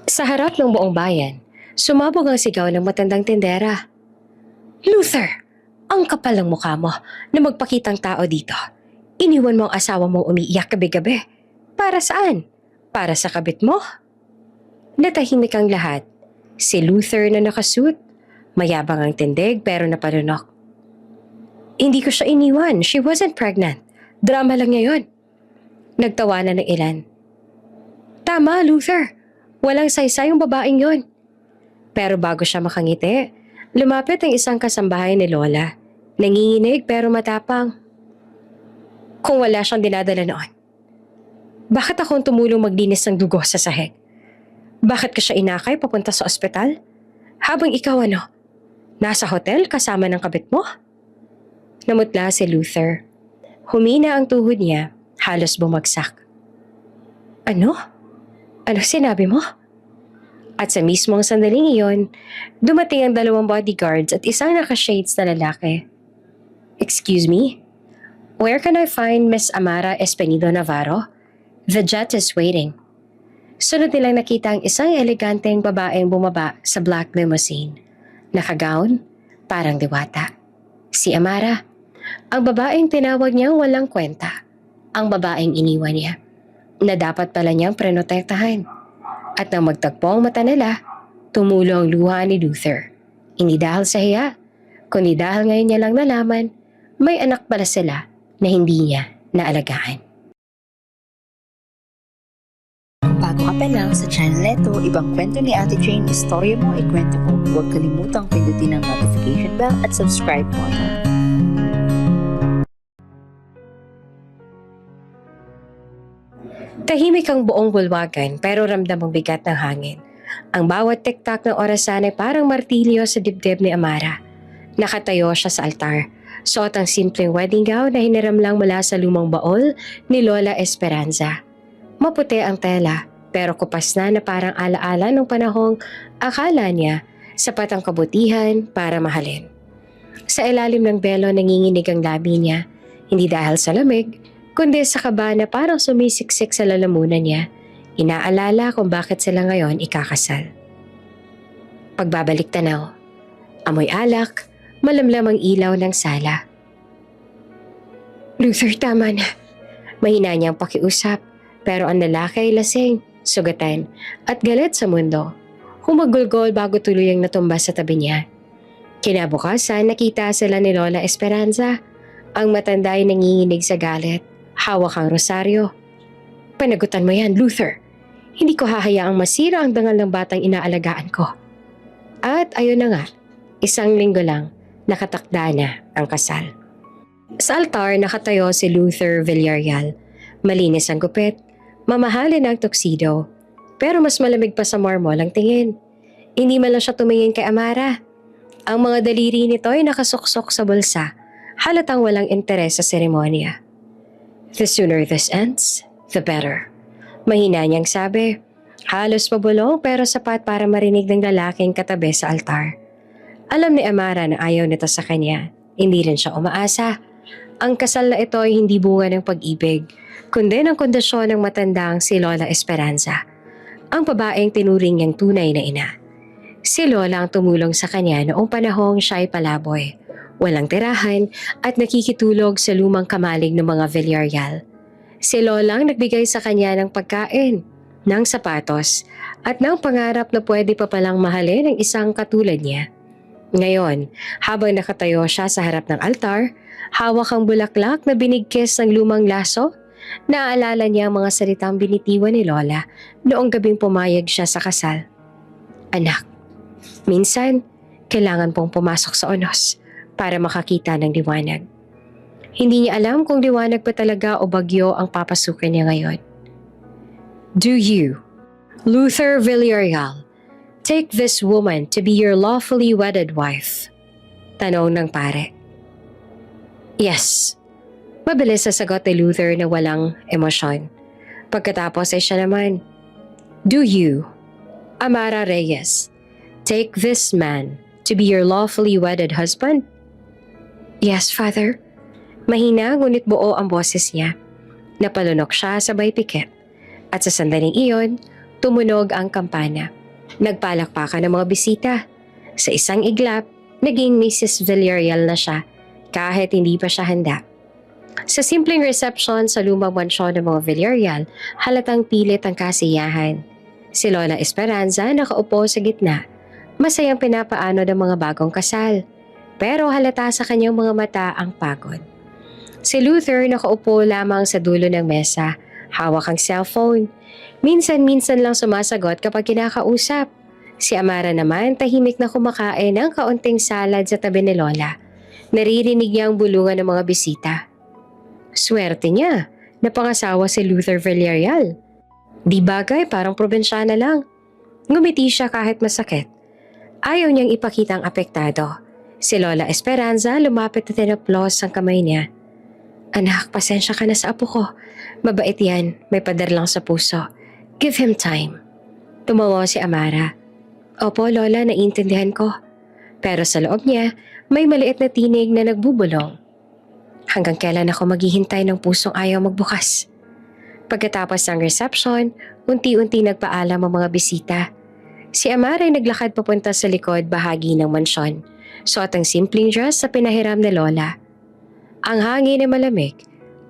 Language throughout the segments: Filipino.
Sa harap ng buong bayan, sumabog ang sigaw ng matandang tindera. Luther! Ang kapal ng mukha mo na magpakitang tao dito. Iniwan mo ang asawa mong umiiyak gabi-gabi. Para saan? Para sa kabit mo? Natahimik ang lahat. Si Luther na nakasuit. Mayabang ang tindig pero napalunok. Hindi ko siya iniwan. She wasn't pregnant. Drama lang niya yun. Nagtawanan ng ilan. Tama, Luther. Walang saysay yung babaeng yon. Pero bago siya makangiti, lumapit ang isang kasambahay ni Lola. Nanginginig pero matapang. Kung wala siyang dinadala noon, bakit akong tumulong maglinis ng dugo sa sahig? Bakit ka siya inakay papunta sa ospital? Habang ikaw nasa hotel kasama ng kabit mo? Namutla si Luther. Humina ang tuhod niya, halos bumagsak. Ano? Ano sinabi mo? At sa mismong sandaling iyon, dumating ang 2 bodyguards at isang nakashades na lalaki. Excuse me? Where can I find Miss Amara Espenido Navarro? The jet is waiting. Sunod nilang nakita ang isang eleganteng babaeng bumaba sa black limousine. Nakagown, parang diwata. Si Amara, ang babaeng tinawag niyang walang kwenta. Ang babaeng iniwan niya, na dapat pala niyang prenotektahan. At nang magtagpo ang mata nila, tumulo ang luha ni Luther. Hindi dahil sa hiya, kundi dahil ngayon niya lang nalaman, may anak pala sila na hindi niya naalagaan. Bago ka pa lang sa channel neto, ibang kwento ni Ate Jane, istorya mo, ikwento ko. Huwag kalimutang pindutin ang notification bell at subscribe button. Tahimik ang buong bulwagan pero ramdam ang bigat ng hangin. Ang bawat tiktak ng orasan ay parang martilyo sa dibdib ni Amara. Nakatayo siya sa altar. Suot ang simpleng wedding gown na hiniram lang mula sa lumang baol ni Lola Esperanza. Maputi ang tela pero kupas na parang alaala ng panahong akala niya sapat ang kabutihan para mahalin. Sa ilalim ng belo nanginginig ang labi niya, hindi dahil sa lamig, kundi sa kaba na parang sumisiksik sa lalamunan niya. Inaalala kung bakit sila ngayon ikakasal. Pagbabalik tanaw, amoy alak, malamlam ang ilaw ng sala. Luther, tama na. Mahina niyang pakiusap, pero ang lalaki ay lasing, sugatan, at galit sa mundo. Humagulgol bago tuluyang natumba sa tabi niya. Kinabukasan, nakita sila ni Lola Esperanza. Ang matanda ay nanginginig sa galit, hawak ang rosaryo. Panagutan mo yan, Luther. Hindi ko hahayaang masira ang dangal ng batang inaalagaan ko. At ayun na nga, 1 linggo lang, nakatakda na ang kasal. Sa altar nakatayo si Luther Villarreal. Malinis ang gupit, mamahalin ang tuxedo, pero mas malamig pa sa marmol ang tingin. Hindi man lang siya tumingin kay Amara. Ang mga daliri nito ay nakasuksok sa bulsa, halatang walang interes sa seremonya. The sooner this ends, the better. Mahina niyang sabi, halos pabulong pero sapat para marinig ng lalaking katabi sa altar. Alam ni Amara na ayaw nito sa kanya, hindi rin siya umaasa. Ang kasal na ito ay hindi bunga ng pag-ibig, kundi ng kondisyon ng matandang si Lola Esperanza, ang babaeng tinuring niyang tunay na ina. Si Lola ang tumulong sa kanya noong panahong siya ay palaboy, walang tirahan at nakikitulog sa lumang kamalig ng mga Villarreal. Si Lola ang nagbigay sa kanya ng pagkain, ng sapatos at ng pangarap na pwede pa palang mahalin ang isang katulad niya. Ngayon, habang nakatayo siya sa harap ng altar, hawak ang bulaklak na binigkis ng lumang laso, naaalala niya ang mga salitang binitiwan ni Lola noong gabing pumayag siya sa kasal. Anak, minsan, kailangan pong pumasok sa unos para makakita ng liwanag. Hindi niya alam kung liwanag pa talaga o bagyo ang papasukin niya ngayon. Do you, Luther Villarreal, take this woman to be your lawfully wedded wife? Tanong ng pare. Yes. Mabilis sa sagot ni Luther na walang emosyon. Pagkatapos ay siya naman. Do you, Amara Reyes, take this man to be your lawfully wedded husband? Yes, Father. Mahina ngunit buo ang boses niya. Napalunok siya sabay pikit. At sa sandaling iyon, Tumunog ang kampana. Nagpalakpakan ng mga bisita. Sa isang iglap, naging Mrs. Villarreal na siya kahit hindi pa siya handa. Sa simpleng reception sa lumang mansyon ng mga Villarreal, halatang pilit ang kasiyahan. Si Lola Esperanza nakaupo sa gitna, masayang pinapaano ng mga bagong kasal. Pero halata sa kanyang mga mata ang pagod. Si Luther nakaupo lamang sa dulo ng mesa, hawak ang cellphone. Minsan-minsan lang sumasagot kapag kinakausap. Si Amara naman tahimik na kumakain ng kaunting salad sa tabi ni Lola. Naririnig niya ang bulungan ng mga bisita. Swerte niya, napangasawa si Luther Villarreal. Di bagay, parang probinsyana lang. Ngumiti siya kahit masakit. Ayaw niyang ipakitang apektado. Si Lola Esperanza lumapit at tinaplos ang kamay niya. Anak, pasensya ka na sa apo ko. Mabait yan, may pader lang sa puso. Give him time. Tumawa si Amara. Opo, Lola, naiintindihan ko. Pero sa loob niya, may maliit na tinig na nagbubulong. Hanggang kailan ako maghihintay ng pusong ayaw magbukas? Pagkatapos ng reception, unti-unti nagpaalam ang mga bisita. Si Amara ay naglakad papunta sa likod bahagi ng mansyon. Suot ang simpleng dress sa pinahiram ni Lola. Ang hangin ay malamig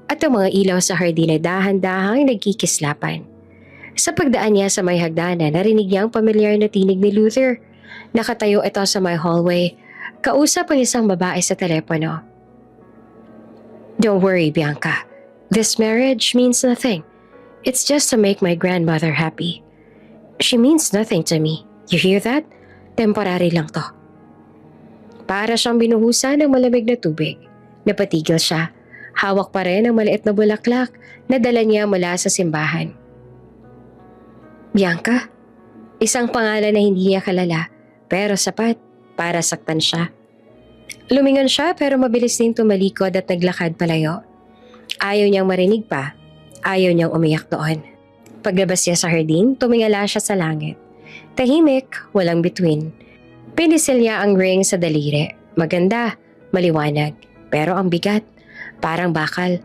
at ang mga ilaw sa hardin ay dahan-dahang nagkikislapan. Sa pagdaan niya sa may hagdanan, narinig niya ang pamilyar na tinig ni Luther. Nakatayo ito sa may hallway. Kausap ang isang babae sa telepono. Don't worry, Bianca. This marriage means nothing. It's just to make my grandmother happy. She means nothing to me. You hear that? Temporary lang to. Para siyang binuhusan ng malamig na tubig. Napatigil siya. Hawak pa rin ang maliit na bulaklak na dala niya mula sa simbahan. Bianca? Isang pangalan na hindi niya kalala, pero sapat para saktan siya. Lumingon siya pero mabilis ding tumalikod at naglakad palayo. Ayaw niyang marinig pa. Ayaw niyang umiyak doon. Paglabas niya sa hardin, tumingala siya sa langit. Tahimik, walang bituin. Pinisil niya ang ring sa daliri. Maganda, maliwanag, pero ang bigat, parang bakal.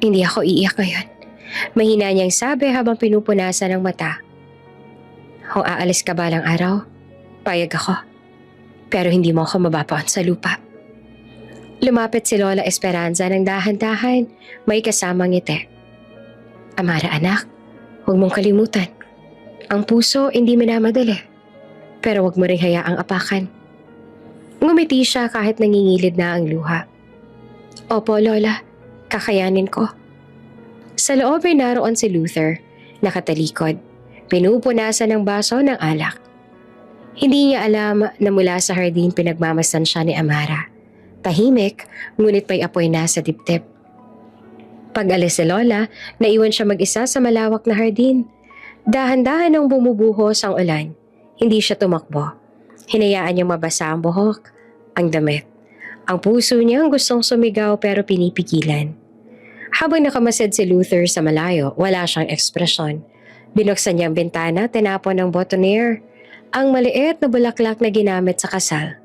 Hindi ako iiyak ngayon. Mahina niyang sabi habang pinupunasan ang mata. Kung aalis ka balang araw, payag ako. Pero hindi mo ako mababaon sa lupa. Lumapit si Lola Esperanza ng dahan-dahan, may kasamang ngiti. Amara anak, huwag mong kalimutan. Ang puso hindi minamadali, pero huwag mo ring hayaang apakan. Ngumiti siya kahit nangingilid na ang luha. Opo Lola, kakayanin ko. Sa loob ay naroon si Luther, nakatalikod, pinupunasan ng baso ng alak. Hindi niya alam na mula sa hardin pinagmamasdan siya ni Amara. Tahimik, ngunit may apoy na sa dibdib. Pag-alis si Lola, naiwan siya mag-isa sa malawak na hardin. Dahan-dahan ang bumubuhos ang ulan. Hindi siya tumakbo. Hinayaan niyang mabasa ang buhok, ang damit. Ang puso niyang gustong sumigaw pero pinipigilan. Habang nakamasid si Luther sa malayo, wala siyang ekspresyon. Binuksan niya ang bintana, tinapon ng boutonniere, ang maliit na bulaklak na ginamit sa kasal.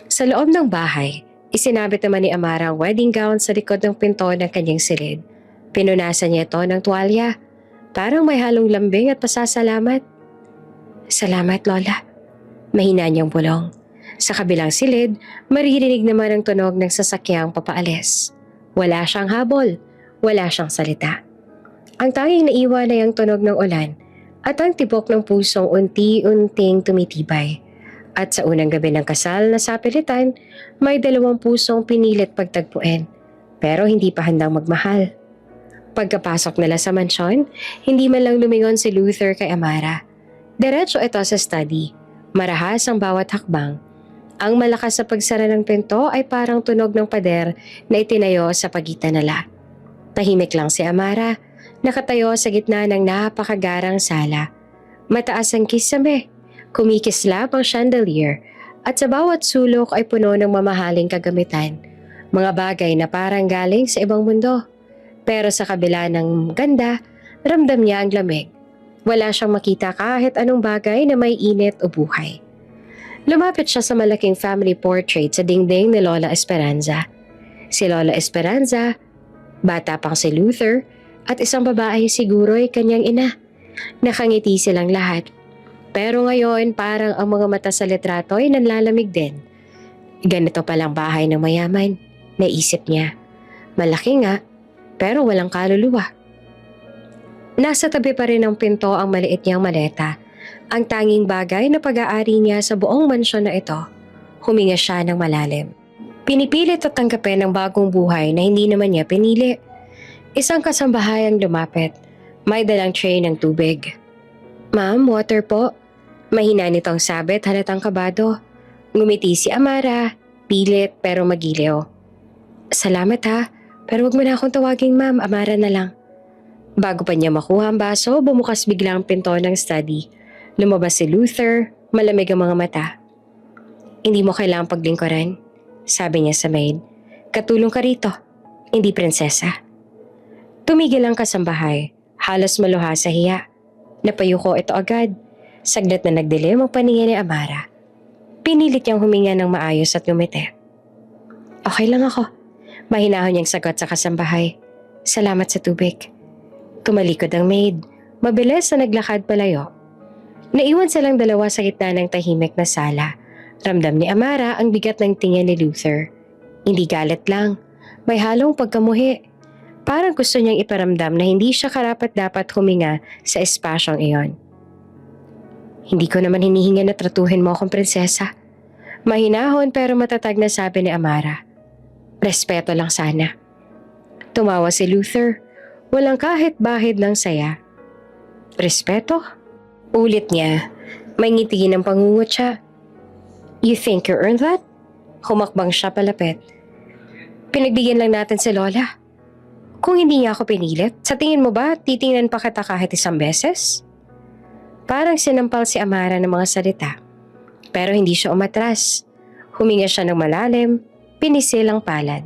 Sa loob ng bahay, isinabit naman ni Amara ang wedding gown sa likod ng pinto ng kanyang silid. Pinunasan niya ito ng tuwalya, parang may halong lambing at pasasalamat. Salamat, Lola. Mahina niyang bulong. Sa kabilang silid, maririnig naman ang tunog ng sasakyang papaalis. Wala siyang habol, wala siyang salita. Ang tanging naiwan ay ang tunog ng ulan at ang tibok ng pusong unti-unting tumitibay. At sa unang gabi ng kasal na sapilitan, may 2 pusong pinilit pagtagpuin, pero hindi pa handang magmahal. Pagkapasok nila sa mansyon, hindi man lang lumingon si Luther kay Amara. Diretso ito sa study. Marahas ang bawat hakbang. Ang malakas sa pagsara ng pinto ay parang tunog ng pader na itinayo sa pagitan nila. Tahimik lang si Amara, nakatayo sa gitna ng napakagarang sala. Mataas ang kisame, kumikislap ang chandelier at sa bawat sulok ay puno ng mamahaling kagamitan. Mga bagay na parang galing sa ibang mundo. Pero sa kabila ng ganda, ramdam niya ang lamig. Wala siyang makita kahit anong bagay na may init o buhay. Lumapit siya sa malaking family portrait sa dingding ni Lola Esperanza. Si Lola Esperanza, bata pang si Luther, at isang babae siguro ay kanyang ina. Nakangiti silang lahat. Pero ngayon parang ang mga mata sa litrato ay nanlalamig din. Ganito palang bahay ng mayaman, naisip niya. Malaki nga, pero walang kaluluwa. Nasa tabi pa rin ng pinto ang maliit niyang maleta. Ang tanging bagay na pag-aari niya sa buong mansyon na ito. Huminga siya ng malalim. Pinipilit at tanggapin ang bagong buhay na hindi naman niya pinili. Isang kasambahayang lumapit. May dalang tray ng tubig. "Ma'am, water po." Mahina nitong sabit, halatang kabado. Ngumiti si Amara, pilit pero magiliw. "Salamat ha, pero wag mo na akong tawaging ma'am, Amara na lang." Bago pa niya makuha ang baso, bumukas bigla ang pinto ng study. Lumabas si Luther, malamig ang mga mata. "Hindi mo kailangang paglingkuran," sabi niya sa maid. "Katulong ka rito, hindi prinsesa." Tumigil ang kasambahay, halos maluha sa hiya. Napayuko ito agad. Saglit na nagdilim ang paningin ni Amara. Pinilit niyang huminga ng maayos at ngumiti. "Okay lang ako." Mahinahon niyang sagot sa kasambahay. "Salamat sa tubig." Tumalikod ang maid. Mabilis na naglakad palayo. Naiwan silang dalawa sa gitna ng tahimik na sala. Ramdam ni Amara ang bigat ng tingin ni Luther. Hindi galit lang. May halong pagkamuhi. Parang gusto niyang iparamdam na hindi siya karapat-dapat huminga sa espasyong iyon. "Hindi ko naman hinihinga na tratuhin mo akong prinsesa." Mahinahon pero matatag na sabi ni Amara. "Respeto lang sana." Tumawa si Luther. Walang kahit bahid ng saya. "Respeto?" Ulit niya. May ngiti ng pangungot siya. "You think you earned that?" Humakbang siya palapit. "Pinagbigyan lang natin si Lola. Kung hindi niya ako pinilit, sa tingin mo ba titingnan pa kita kahit isang beses?" Parang sinampal si Amara ng mga salita. Pero hindi siya umatras. Huminga siya ng malalim, pinisil ang palad.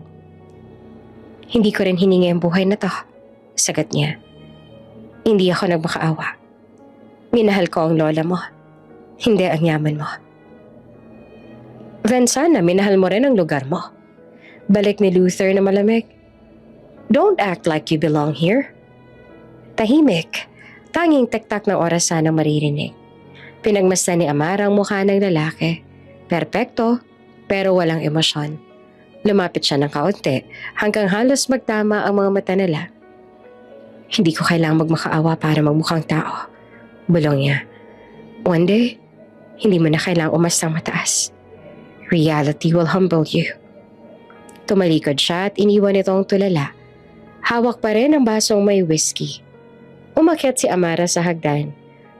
"Hindi ko rin hininga ang buhay na to," sagot niya. "Hindi ako nagmakaawa. Minahal ko ang lola mo, hindi ang yaman mo." "Then sana minahal mo rin ang lugar mo." Balik ni Luther na malamig. "Don't act like you belong here." Tahimik. Tanging tektak ng oras sana maririnig. Pinagmasdan ni Amara ang mukha ng lalaki. Perpekto, pero walang emosyon. Lumapit siya ng kaunti hanggang halos magtama ang mga mata nila. "Hindi ko kailangang magmakaawa para magmukhang tao," bulong niya. "One day, hindi mo na kailangang umastang mataas. Reality will humble you." Tumalikod siya at iniwan itong tulala. Hawak pa rin ang basong may whiskey. Umakyat si Amara sa hagdan.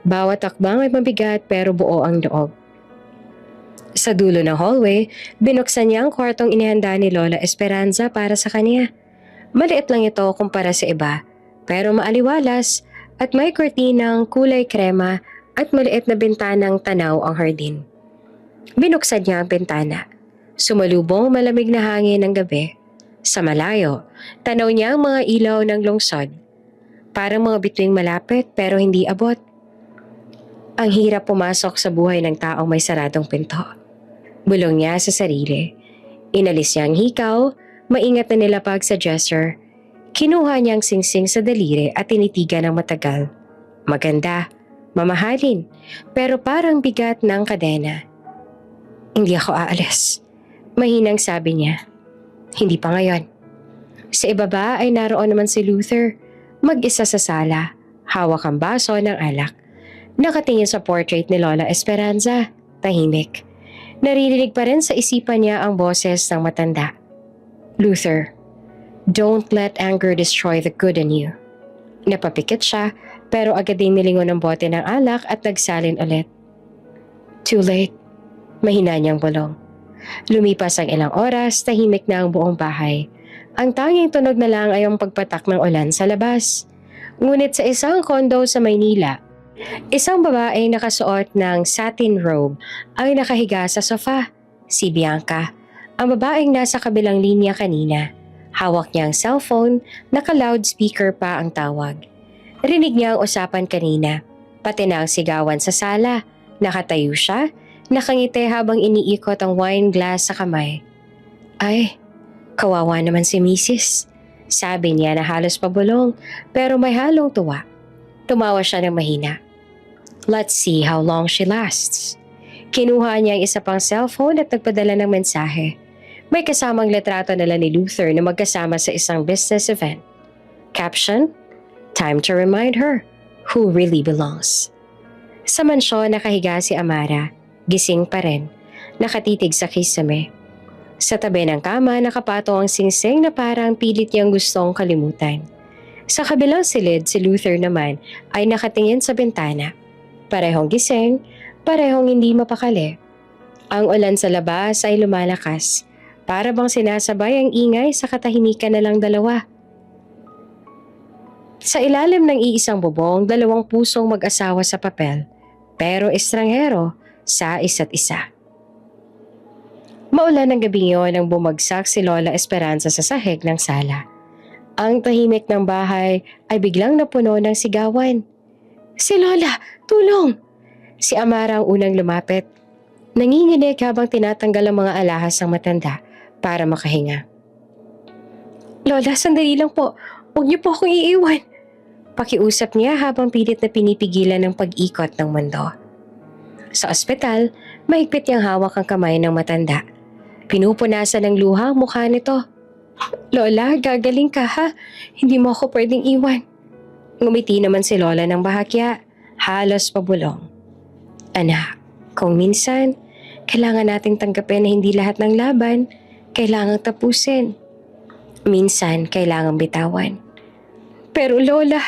Bawat akbang ay mabigat pero buo ang loob. Sa dulo ng hallway, binuksan niya ang kwartong inihanda ni Lola Esperanza para sa kanya. Maliit lang ito kumpara sa iba, pero maaliwalas at may kortinang kulay krema at maliit na bintanang tanaw ang hardin. Binuksan niya ang bintana. Sumalubong malamig na hangin ng gabi. Sa malayo, tanaw niya ang mga ilaw ng lungsod. Parang mga bituing malapit pero hindi abot. Ang hirap pumasok sa buhay ng taong may saradong pinto. Bulong niya sa sarili. Inalis niya ang hikaw, maingat na nilapag sa dresser. Kinuha niya ang singsing sa daliri at tinitigan ng matagal. Maganda, mamahalin, pero parang bigat ng kadena. "Hindi ako aalis," mahinang sabi niya. "Hindi pa ngayon." Sa ibaba ay naroon naman si Luther. Mag-isa sa sala, hawak ang baso ng alak. Nakatingin sa portrait ni Lola Esperanza, tahimik. Naririnig pa rin sa isipan niya ang boses ng matanda. "Luther, don't let anger destroy the good in you." Napapikit siya, pero agad din nilingon ng bote ng alak at nagsalin ulit. "Too late," mahina niyang bulong. Lumipas ang ilang oras, tahimik na ang buong bahay. Ang tanging tunog na lang ay ang pagpatak ng ulan sa labas. Ngunit sa isang kondo sa Maynila, isang babaeng nakasuot ng satin robe ay nakahiga sa sofa. Si Bianca, ang babaeng nasa kabilang linya kanina. Hawak niya ang cellphone, naka-loudspeaker pa ang tawag. Rinig niya ang usapan kanina, pati na ang sigawan sa sala. Nakatayo siya, nakangiti habang iniikot ang wine glass sa kamay. "Ay, kawawa naman si Mrs." Sabi niya na halos pabulong pero may halong tuwa. Tumawa siya ng mahina. Let's see how long she lasts. Kinuha niya ang isa pang cellphone at nagpadala ng mensahe. May kasamang litrato nila ni Luther na magkasama sa isang business event. Caption, time to remind her who really belongs. Sa mansyon nakahiga si Amara, gising pa rin, nakatitig sa kisame. Sa tabi ng kama nakapatong ang singsing na parang pilit niyang gustong kalimutan. Sa kabilang silid, si Luther naman ay nakatingin sa bintana. Parehong gising, parehong hindi mapakali. Ang ulan sa labas ay lumalakas, para bang sinasabay ang ingay sa katahimikan na lang dalawa. Sa ilalim ng iisang bubong, dalawang pusong mag-asawa sa papel, pero estranghero sa isa't isa. Maulan ng gabing iyon nang bumagsak si Lola Esperanza sa sahig ng sala. Ang tahimik ng bahay ay biglang napuno ng sigawan. Si Lola! Tulong! Si Amara ang unang lumapit. Nanginginig habang tinatanggal ang mga alahas ng matanda para makahinga. Lola, sandali lang po. Huwag niyo po akong iiwan. Pakiusap niya habang pilit na pinipigilan ng pag-ikot ng mundo. Sa ospital, mahigpit niyang hawak ang kamay ng matanda. Pinupunasan ng luha ang mukha nito. Lola, gagaling ka ha? Hindi mo ako pwedeng iwan. Ngumiti naman si Lola ng bahagya, halos pabulong. Anak, kung minsan, kailangan nating tanggapin na hindi lahat ng laban kailangang tapusin. Minsan, kailangang bitawan. Pero Lola,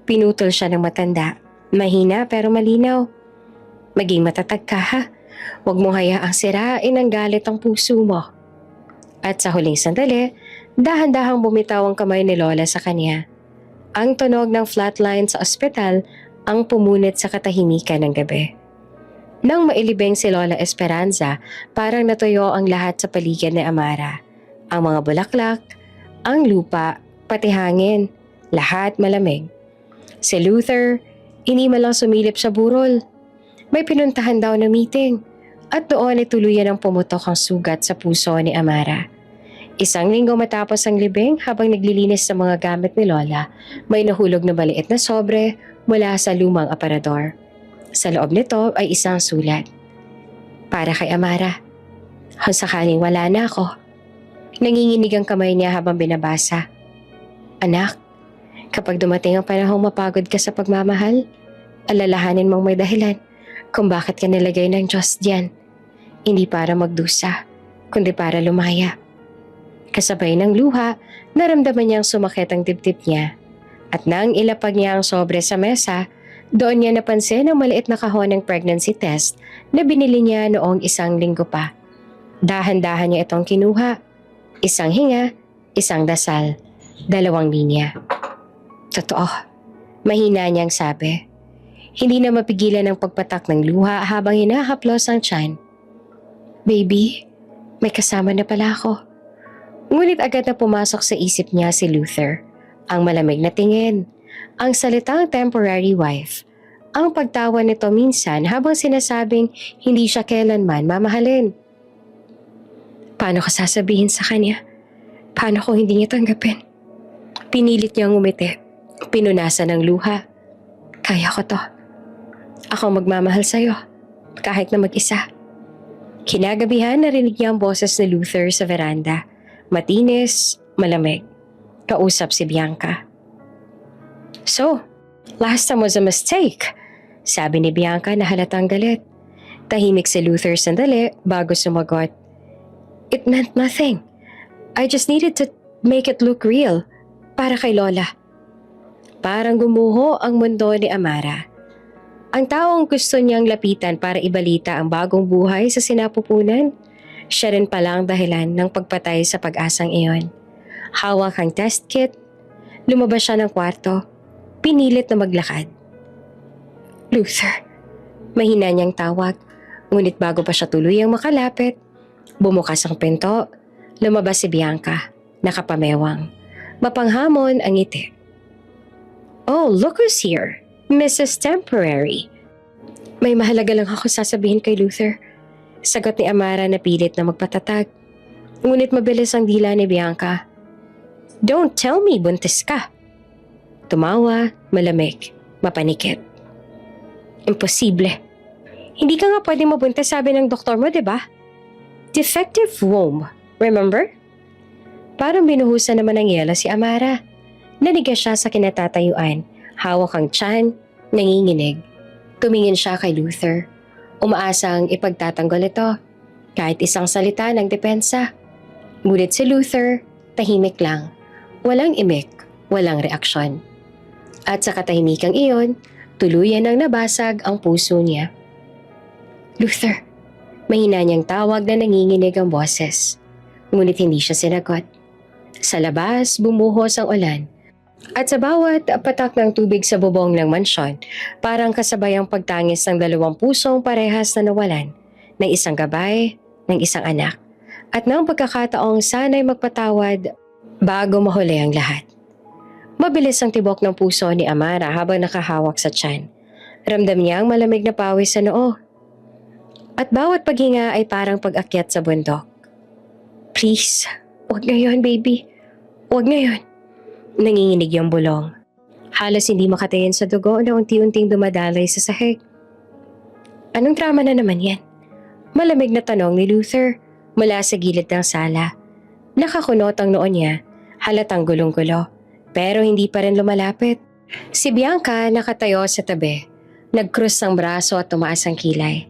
pinutol siya ng matanda. Mahina pero malinaw. Maging matatag ka ha. Huwag mong hayaang sirain ang galit ang puso mo. At sa huling sandali, dahan-dahang bumitaw ang kamay ni Lola sa kanya. Ang tunog ng flatline sa ospital ang pumunit sa katahimikan ng gabi. Nang mailibing si Lola Esperanza, parang natuyo ang lahat sa paligid ni Amara. Ang mga bulaklak, ang lupa, pati hangin, lahat malamig. Si Luther, inima lang sumilip sa burol. May pinuntahan daw na meeting at doon ay tuluyan ang pumutok ang sugat sa puso ni Amara. Isang linggo matapos ang libing habang naglilinis sa mga gamit ni Lola, may nahulog na maliit na sobre mula sa lumang aparador. Sa loob nito ay isang sulat. Para kay Amara. Kung sakaling wala na ako. Nanginginig ang kamay niya habang binabasa. Anak, kapag dumating ang panahong mapagod ka sa pagmamahal, alalahanin mong may dahilan kung bakit ka nilagay ng Diyos diyan. Hindi para magdusa, kundi para lumaya. Kasabay ng luha, naramdaman niyang sumakit ang dibdib niya. At nang ilapag niya ang sobre sa mesa, doon niya napansin ang maliit na kahon ng pregnancy test na binili niya noong isang linggo pa. Dahan-dahan niya itong kinuha. Isang hinga, isang dasal, 2 linya. Totoo, mahina niyang sabi. Hindi na mapigilan ang pagpatak ng luha habang hinahaplos ang tiyan. Baby, may kasama na pala ako. Ngunit agad na pumasok sa isip niya si Luther. Ang malamig na tingin, ang salitang temporary wife, ang pagtawa nito minsan habang sinasabing hindi siya kailanman mamahalin. Paano ko sasabihin sa kanya? Paano kung hindi niya tanggapin? Pinilit niyang umiti, pinunasan ng luha. Kaya ko to. Ako magmamahal sa'yo, kahit na mag-isa. Kinagabihan narinig niya ang boses ni Luther sa veranda. Matinis, malamig. Kausap si Bianca. So, last time was a mistake, sabi ni Bianca na halatang galit. Tahimik si Luther sandali bago sumagot. It meant nothing. I just needed to make it look real. Para kay Lola. Parang gumuho ang mundo ni Amara. Ang taong gusto niyang lapitan para ibalita ang bagong buhay sa sinapupunan, siya rin pala ang dahilan ng pagpatay sa pag-asang iyon. Hawak ang test kit, lumabas siya ng kwarto, pinilit na maglakad. Luther, mahina niyang tawag, ngunit bago pa siya tuluyang makalapit, bumukas ang pinto, lumabas si Bianca, nakapamewang. Mapanghamon ang ngiti. Oh, look who's here, Mrs. Temporary. May mahalaga lang ako sasabihin kay Luther. Sagot ni Amara na pilit na magpatatag. Ngunit mabilis ang dila ni Bianca. Don't tell me buntis ka. Tumawa, malamig. Mapanikit. Imposible. Hindi ka nga pwede mabuntis, sabi ng doktor mo, di ba? Defective womb, remember? Parang binuhusan naman ng yelo si Amara. Nanigas siya sa kinatatayuan, hawak ang tiyan, nanginginig. Tumingin siya kay Luther. Umaasang ipagtatanggol ito, kahit isang salita ng depensa. Ngunit si Luther, tahimik lang. Walang imik, walang reaksyon. At sa katahimikang iyon, tuluyan ang nabasag ang puso niya. Luther, mahina niyang tawag na nanginginig ang boses. Ngunit hindi siya sinagot. Sa labas, bumuhos ang ulan. At sa bawat patak ng tubig sa bubong ng mansyon, parang kasabay ang pagtangis ng dalawang pusong parehas na nawalan, ng isang gabay, ng isang anak, at ng pagkakataong sana'y magpatawad bago mahuli ang lahat. Mabilis ang tibok ng puso ni Amara habang nakahawak sa tiyan. Ramdam niya ang malamig na pawis sa noo. At bawat paghinga ay parang pag-akyat sa bundok. Please, huwag ngayon baby. Huwag ngayon. Nanginginig yung bulong. Halos hindi makatingin sa dugo na unti-unting dumadalay sa sahig. Anong drama na naman yan? Malamig na tanong ni Luther mula sa gilid ng sala. Nakakunot ang noo niya, halatang gulong-gulo, pero hindi pa rin lumalapit. Si Bianca nakatayo sa tabi, nag-cross ng braso at tumaas ang kilay.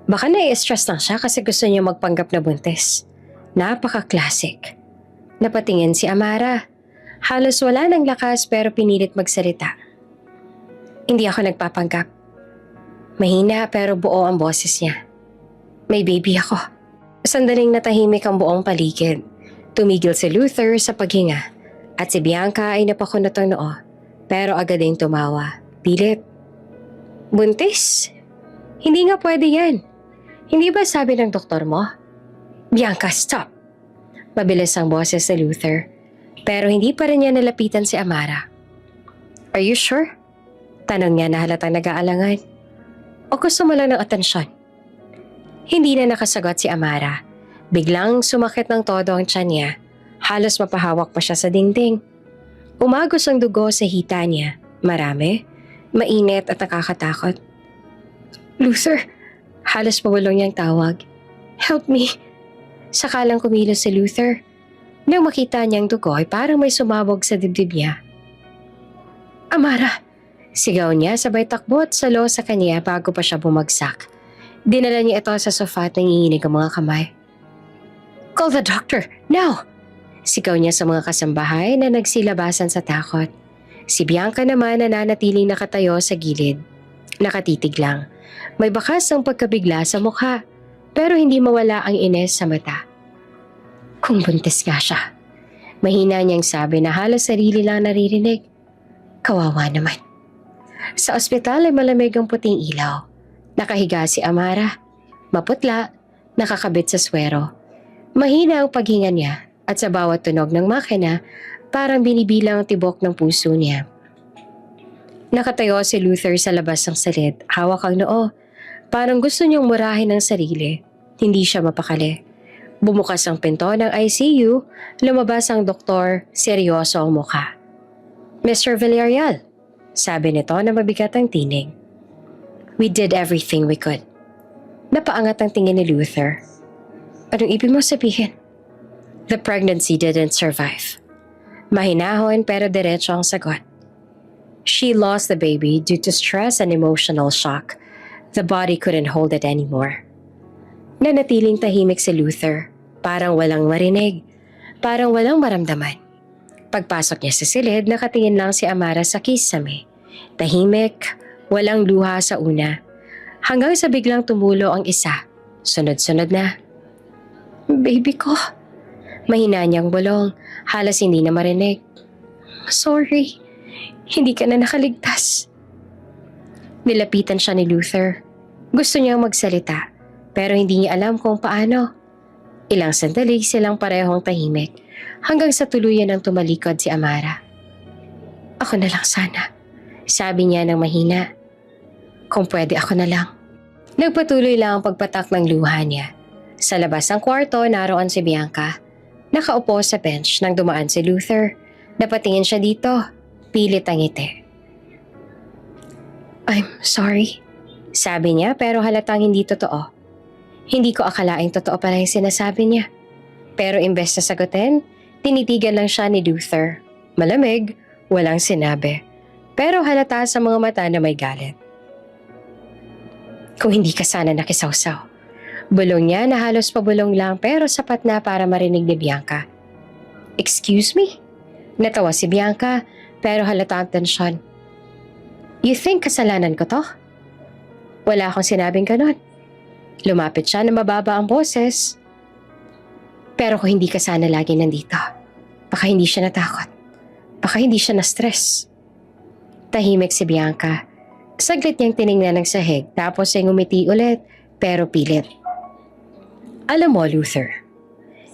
Baka nai-stress lang siya kasi gusto niya magpanggap na buntis. Napaka-classic. Napatingin si Amara. Halos wala ng lakas pero pinilit magsalita. Hindi ako nagpapanggap. Mahina pero buo ang boses niya. May baby ako. Sandaling natahimik ang buong paligid. Tumigil si Luther sa paghinga at si Bianca ay napakunot ang noo pero agad ding tumawa. Pilit. Buntis? Hindi nga pwede yan. Hindi ba sabi ng doktor mo? Bianca, stop! Mabilis ang boses ni Luther. Pero hindi pa rin niya nalapitan si Amara. Are you sure? Tanong niya na halatang nag-aalangan. O gusto mo lang ng atensyon? Hindi na nakasagot si Amara. Biglang sumakit ng todo ang tiyan niya. Halos mapahawak pa siya sa dingding. Umagos ang dugo sa hita niya. Marami, mainit at nakakatakot. Luther, halos pawalong niyang tawag. Help me. Sakalang kumilos si Luther. Nang makita niyang dugo ay parang may sumabog sa dibdib niya. Amara! Sigaw niya sabay takbo at salo sa kanya bago pa siya bumagsak. Dinala niya ito sa sofa at nanginginig ang mga kamay. Call the doctor! Now! Sigaw niya sa mga kasambahay na nagsilabasan sa takot. Si Bianca naman nananatiling nakatayo sa gilid. Nakatitig lang. May bakas ang pagkabigla sa mukha pero hindi mawala ang ines sa mata. Kung buntis nga siya. Mahina niyang sabi na halos sarili lang naririnig. Kawawa naman. Sa ospital ay malamig ang puting ilaw. Nakahiga si Amara. Maputla, nakakabit sa swero. Mahina ang paghinga niya at sa bawat tunog ng makina, parang binibilang ang tibok ng puso niya. Nakatayo si Luther sa labas ng salid, hawak ang noo. Parang gusto niyang murahin ang sarili. Hindi siya mapakali. Bumukas ang pinto ng ICU, lumabas ang doktor, seryoso ang mukha. Mr. Villarreal, sabi nito na mabigat ang tinig. We did everything we could. Napaangat ang tingin ni Luther. Anong ibig mo sabihin? The pregnancy didn't survive. Mahinahon pero diretso ang sagot. She lost the baby due to stress and emotional shock. The body couldn't hold it anymore. Nanatiling tahimik si Luther, parang walang marinig, parang walang maramdaman. Pagpasok niya sa silid, nakatingin lang si Amara sa kisame. Tahimik, walang luha sa una. Hanggang sa biglang tumulo ang isa, sunod-sunod na. Baby ko. Mahina niyang bulong, halos hindi na marinig. Sorry, hindi ka na nakaligtas. Nilapitan siya ni Luther. Gusto niyang magsalita. Pero hindi niya alam kung paano. Ilang sandali silang parehong tahimik hanggang sa tuluyan ng tumalikod si Amara. Ako na lang sana, sabi niya ng mahina. Kung pwede ako na lang. Nagpatuloy lang ang pagpatak ng luha niya. Sa labas ng kwarto naroon si Bianca. Nakaupo sa bench nang dumaan si Luther. Napatingin siya dito, pilit ang ngiti. I'm sorry. Sabi niya pero halatang hindi totoo. Hindi ko akalaing totoo pala yung sinasabi niya. Pero imbes na sagutin, tinitigan lang siya ni Luther. Malamig, walang sinabi. Pero halata sa mga mata na may galit. Kung hindi ka sana nakisawsaw. Bulong niya na halos pabulong lang pero sapat na para marinig ni Bianca. Excuse me? Natawa si Bianca pero halata ang tensyon. You think kasalanan ko to? Wala akong sinabing ganon. Lumapit siya na mababa ang boses. Pero kung hindi ka sana lagi nandito, baka hindi siya natakot. Baka hindi siya na-stress. Tahimik si Bianca. Saglit niyang tiningnan ng sahig tapos ay ngumiti ulit pero pilit. Alam mo, Luther,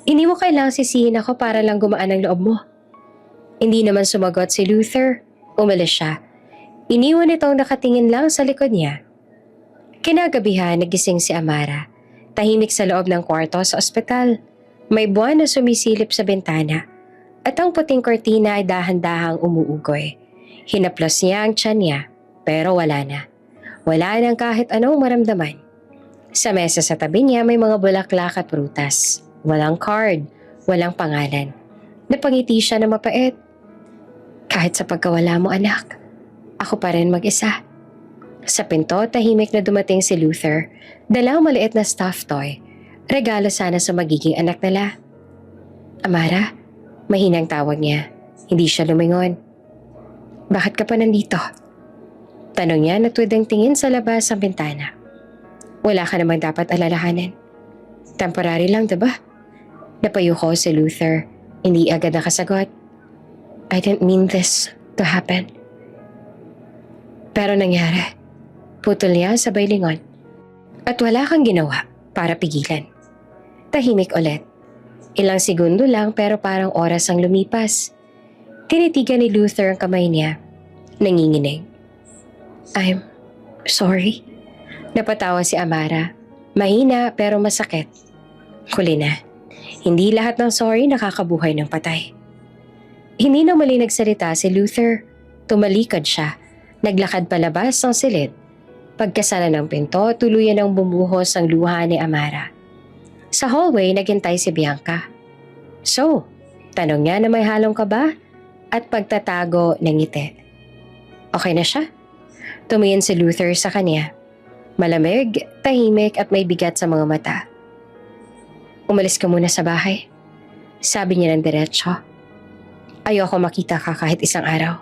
hindi mo kailangang sisihin ako para lang gumaan ang loob mo. Hindi naman sumagot si Luther. Umalis siya. Iniwan itong nakatingin lang sa likod niya. Kinagabihan, nagising si Amara. Tahimik sa loob ng kwarto sa ospital. May buwan na sumisilip sa bintana. At ang puting kortina ay dahan-dahang umuugoy. Hinaplos niya ang tiyan niya, pero wala na. Wala nang kahit anong maramdaman. Sa mesa sa tabi niya may mga bulaklak at prutas. Walang card, walang pangalan. Napangiti siya na mapait. Kahit sa pagkawala mo anak, ako pa rin mag-isa. Sa pinto, tahimik na dumating si Luther. Dalang maliit na stuffed toy. Regalo sana sa magiging anak nila. Amara, mahinang tawag niya. Hindi siya lumingon. Bakit ka pa nandito? Tanong niya na tuwidang tingin sa labas ng bintana. Wala ka namang dapat alalahanin. Temporary lang, diba? Napayuko si Luther. Hindi agad nakasagot. I didn't mean this to happen. Pero nangyari. Putol niya sabay lingon. At wala kang ginawa para pigilan. Tahimik ulit. Ilang segundo lang pero parang oras ang lumipas. Tinitigan ni Luther ang kamay niya. Nanginginig. I'm sorry. Napatawa si Amara. Mahina pero masakit. Huli na. Hindi lahat ng sorry nakakabuhay ng patay. Hindi na muli nagsalita si Luther. Tumalikod siya. Naglakad palabas ng silid. Pagkasala ng pinto, tuluyan ang bumuhos ang luha ni Amara. Sa hallway, naghintay si Bianca. So, tanong niya na may halong ka ba? At pagtatago ng ngiti. Okay na siya? Tumingin si Luther sa kanya. Malamig, tahimik at may bigat sa mga mata. Umalis ka muna sa bahay. Sabi niya ng diretso. Ayoko makita ka kahit isang araw.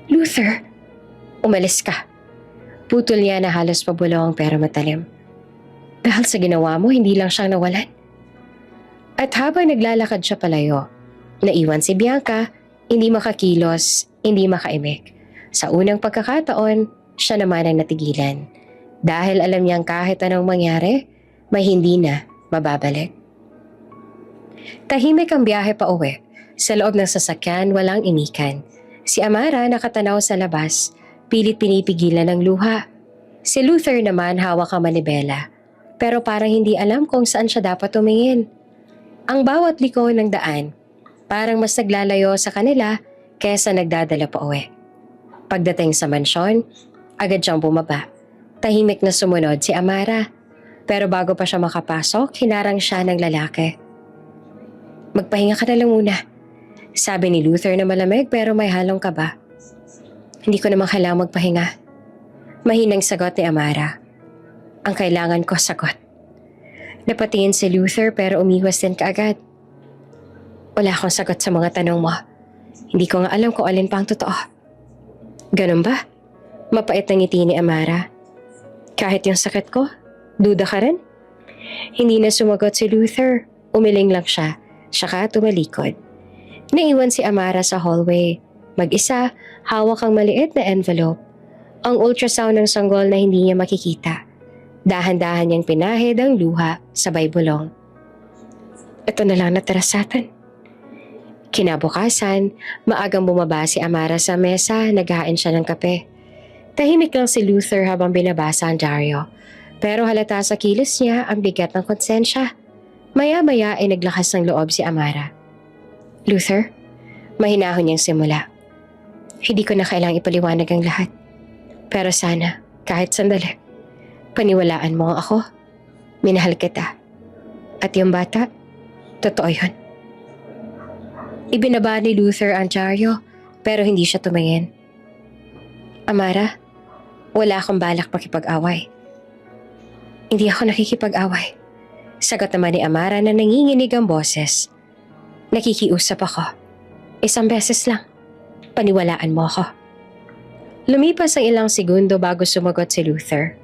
Luther, umalis ka. Putol niya na halos pabulong pero matalim. Dahil sa ginawa mo, hindi lang siyang nawalan. At habang naglalakad siya palayo, naiwan si Bianca, hindi makakilos, hindi makaimik. Sa unang pagkakataon, siya naman ang natigilan. Dahil alam niyang kahit anong mangyari, may hindi na mababalik. Tahimik ang biyahe pa uwi. Sa loob ng sasakyan, walang inikan. Si Amara nakatanaw sa labas, pilit pinipigilan ng luha. Si Luther naman hawak ang manibela, pero parang hindi alam kung saan siya dapat tumingin. Ang bawat liko ng daan, parang mas naglalayo sa kanila kaysa nagdadala pa uwi. Pagdating sa mansyon, agad siyang bumaba. Tahimik na sumunod si Amara, pero bago pa siya makapasok, hinarang siya ng lalaki. Magpahinga ka na lang muna. Sabi ni Luther na malamig pero may halong kaba. Hindi ko naman kailangang magpahinga. Mahinang sagot ni Amara. Ang kailangan ko sagot. Napatingin si Luther pero umiwas din kaagad. Wala akong sagot sa mga tanong mo. Hindi ko nga alam kung alin pa ang totoo. Ganun ba? Mapait na ngiti ni Amara. Kahit yung sakit ko, duda ka rin? Hindi na sumagot si Luther. Umiling lang siya. Saka tumalikod. Naiwan si Amara sa hallway. Mag-isa, hawak ang maliit na envelope. Ang ultrasound ng sanggol na hindi niya makikita. Dahan-dahan niyang pinahid ang luha sabay bulong. Ito na lang natira sa atin. Kinabukasan, maagang bumaba si Amara sa mesa, naghahain siya ng kape. Tahimik lang si Luther habang binabasa ang dyaryo. Pero halata sa kilos niya ang bigat ng konsensya. Maya-maya ay naglakas ng loob si Amara. Luther, mahinahon niyang simula. Hindi ko na kailangang ipaliwanag ang lahat. Pero sana, kahit sandali, paniwalaan mo ako. Minahal kita. At yung bata, totoo yun. Ibinaba ni Luther ang dyaryo pero hindi siya tumingin. Amara, wala akong balak makipag-away. Hindi ako nakikipag-away. Sagot naman ni Amara na nanginginig ang boses. Nakikiusap ako. Isang beses lang. Paniwalaan mo ako. Lumipas ang ilang segundo bago sumagot si Luther.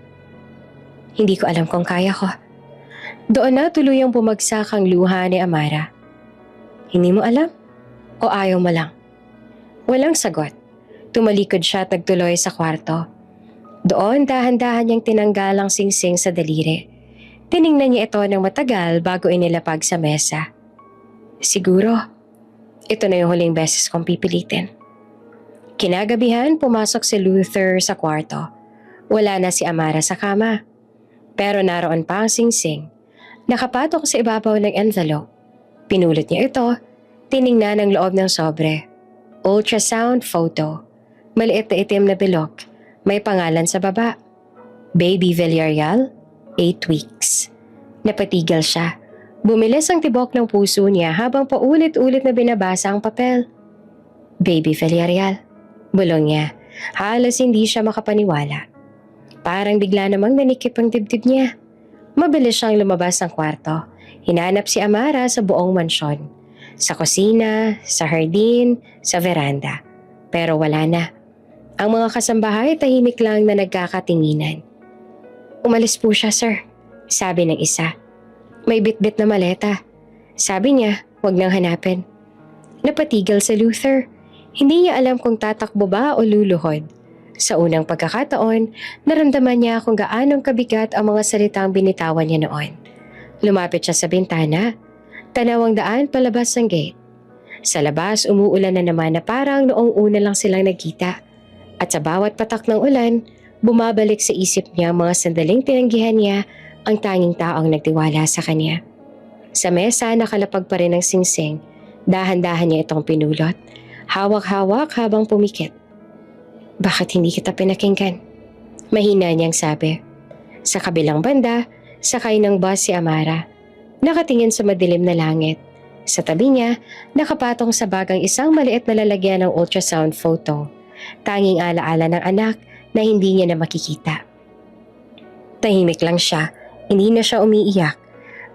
Hindi ko alam kung kaya ko. Doon na tuluyang bumagsak ang luha ni Amara. Hindi mo alam? O ayaw mo lang? Walang sagot. Tumalikod siya at nagtuloy sa kwarto. Doon dahan-dahan niyang tinanggal ang singsing sa daliri. Tiningnan niya ito ng matagal bago inilapag sa mesa. Siguro, ito na yung huling beses kong pipilitin. Kinagabihan, pumasok si Luther sa kwarto. Wala na si Amara sa kama. Pero naroon pa ang singsing. Nakapatok sa ibabaw ng envelope. Pinulot niya ito, tiningnan ang loob ng sobre. Ultrasound photo. Maliit na itim na bilog. May pangalan sa baba. Baby Villarreal, 8 weeks. Napatigil siya. Bumilis ang tibok ng puso niya habang paulit-ulit na binabasa ang papel. Baby Villarreal. Bulong niya. Halos hindi siya makapaniwala. Parang bigla namang nanikip ang dibdib niya. Mabilis siyang lumabas ng kwarto. Hinanap si Amara sa buong mansyon. Sa kusina, sa hardin, sa veranda. Pero wala na. Ang mga kasambahay tahimik lang na nagkakatinginan. Umalis po siya, sir. Sabi ng isa. May bitbit na maleta. Sabi niya, wag nang hanapin. Napatigil si Luther. Hindi niya alam kung tatakbo ba o luluhod. Sa unang pagkakataon, naramdaman niya kung gaanong kabigat ang mga salitang binitawan niya noon. Lumapit siya sa bintana. Tanaw ang daan palabas ng gate. Sa labas, umuulan na naman na parang noong una lang silang nagkita. At sa bawat patak ng ulan, bumabalik sa isip niya ang mga sandaling tinanggihan niya ang tanging taong nagtiwala sa kanya. Sa mesa, nakalapag pa rin ang singsing. Dahan-dahan niya itong pinulot. Hawak-hawak habang pumikit. Bakit hindi kita pinakinggan? Mahina niyang sabi. Sa kabilang banda, sakay ng bus si Amara. Nakatingin sa madilim na langit. Sa tabi niya, nakapatong sa bagang isang maliit na lalagyan ng ultrasound photo. Tanging alaala ng anak na hindi niya na makikita. Tahimik lang siya, hindi na siya umiiyak.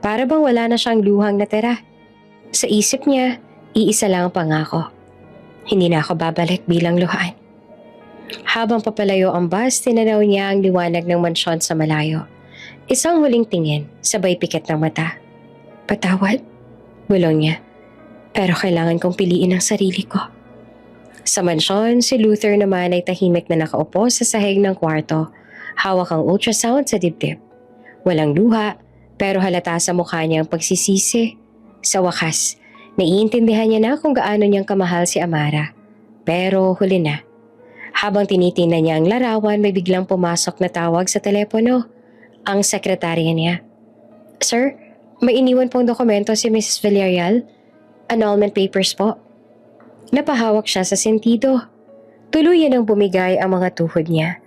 Para bang wala na siyang luhang natira. Sa isip niya, iisa lang ang pangako. Hindi na ako babalik bilang luhaan. Habang papalayo ang bus, tinanaw niya ang liwanag ng mansyon sa malayo. Isang huling tingin, sabay pikit ng mata. Patawad, bulong niya. Pero kailangan kong piliin ang sarili ko. Sa mansyon, si Luther naman ay tahimik na nakaupo sa sahig ng kwarto. Hawak ang ultrasound sa dibdib. Walang luha, pero halata sa mukha niya ang pagsisisi. Sa wakas, naiintindihan niya na kung gaano niyang kamahal si Amara. Pero huli na. Habang tinitingnan niya ang larawan, may biglang pumasok na tawag sa telepono. Ang sekretarya niya. Sir, may iniwan pong dokumento si Mrs. Villarreal. Annulment papers po. Napahawak siya sa sentido. Tuluyan ang bumigay ang mga tuhod niya.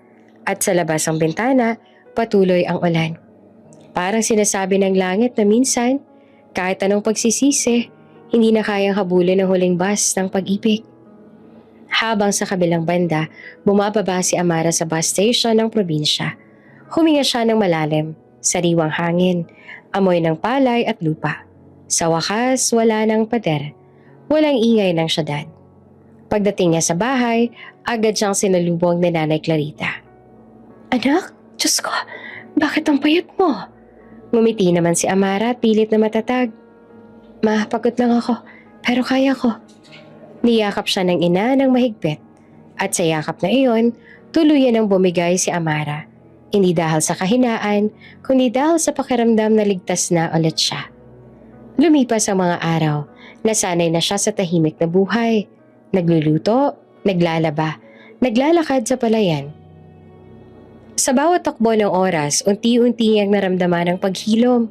At sa labas ng bintana, patuloy ang ulan. Parang sinasabi ng langit na minsan, kahit anong pagsisisi, hindi na kayang habulin ang huling bus ng pag-ibig. Habang sa kabilang banda, bumababa si Amara sa bus station ng probinsya. Huminga siya ng malalim, sariwang hangin, amoy ng palay at lupa. Sa wakas, wala ng pader. Walang ingay ng syudad. Pagdating niya sa bahay, agad siyang sinalubong ni Nanay Clarita. Anak, Diyos ko, bakit ang payat mo? Ngumiti naman si Amara at pilit na matatag. Ma, pagod lang ako, pero kaya ko. Niyakap siya ng ina ng mahigpit. At sa yakap na iyon, tuluyan ang bumigay si Amara. Hindi dahil sa kahinaan, kundi dahil sa pakiramdam na ligtas na ulit siya. Lumipas ang mga araw, nasanay na siya sa tahimik na buhay. Nagluluto, naglalaba, naglalakad sa palayan. Sa bawat takbo ng oras, unti-unti niyang naramdaman ang paghilom.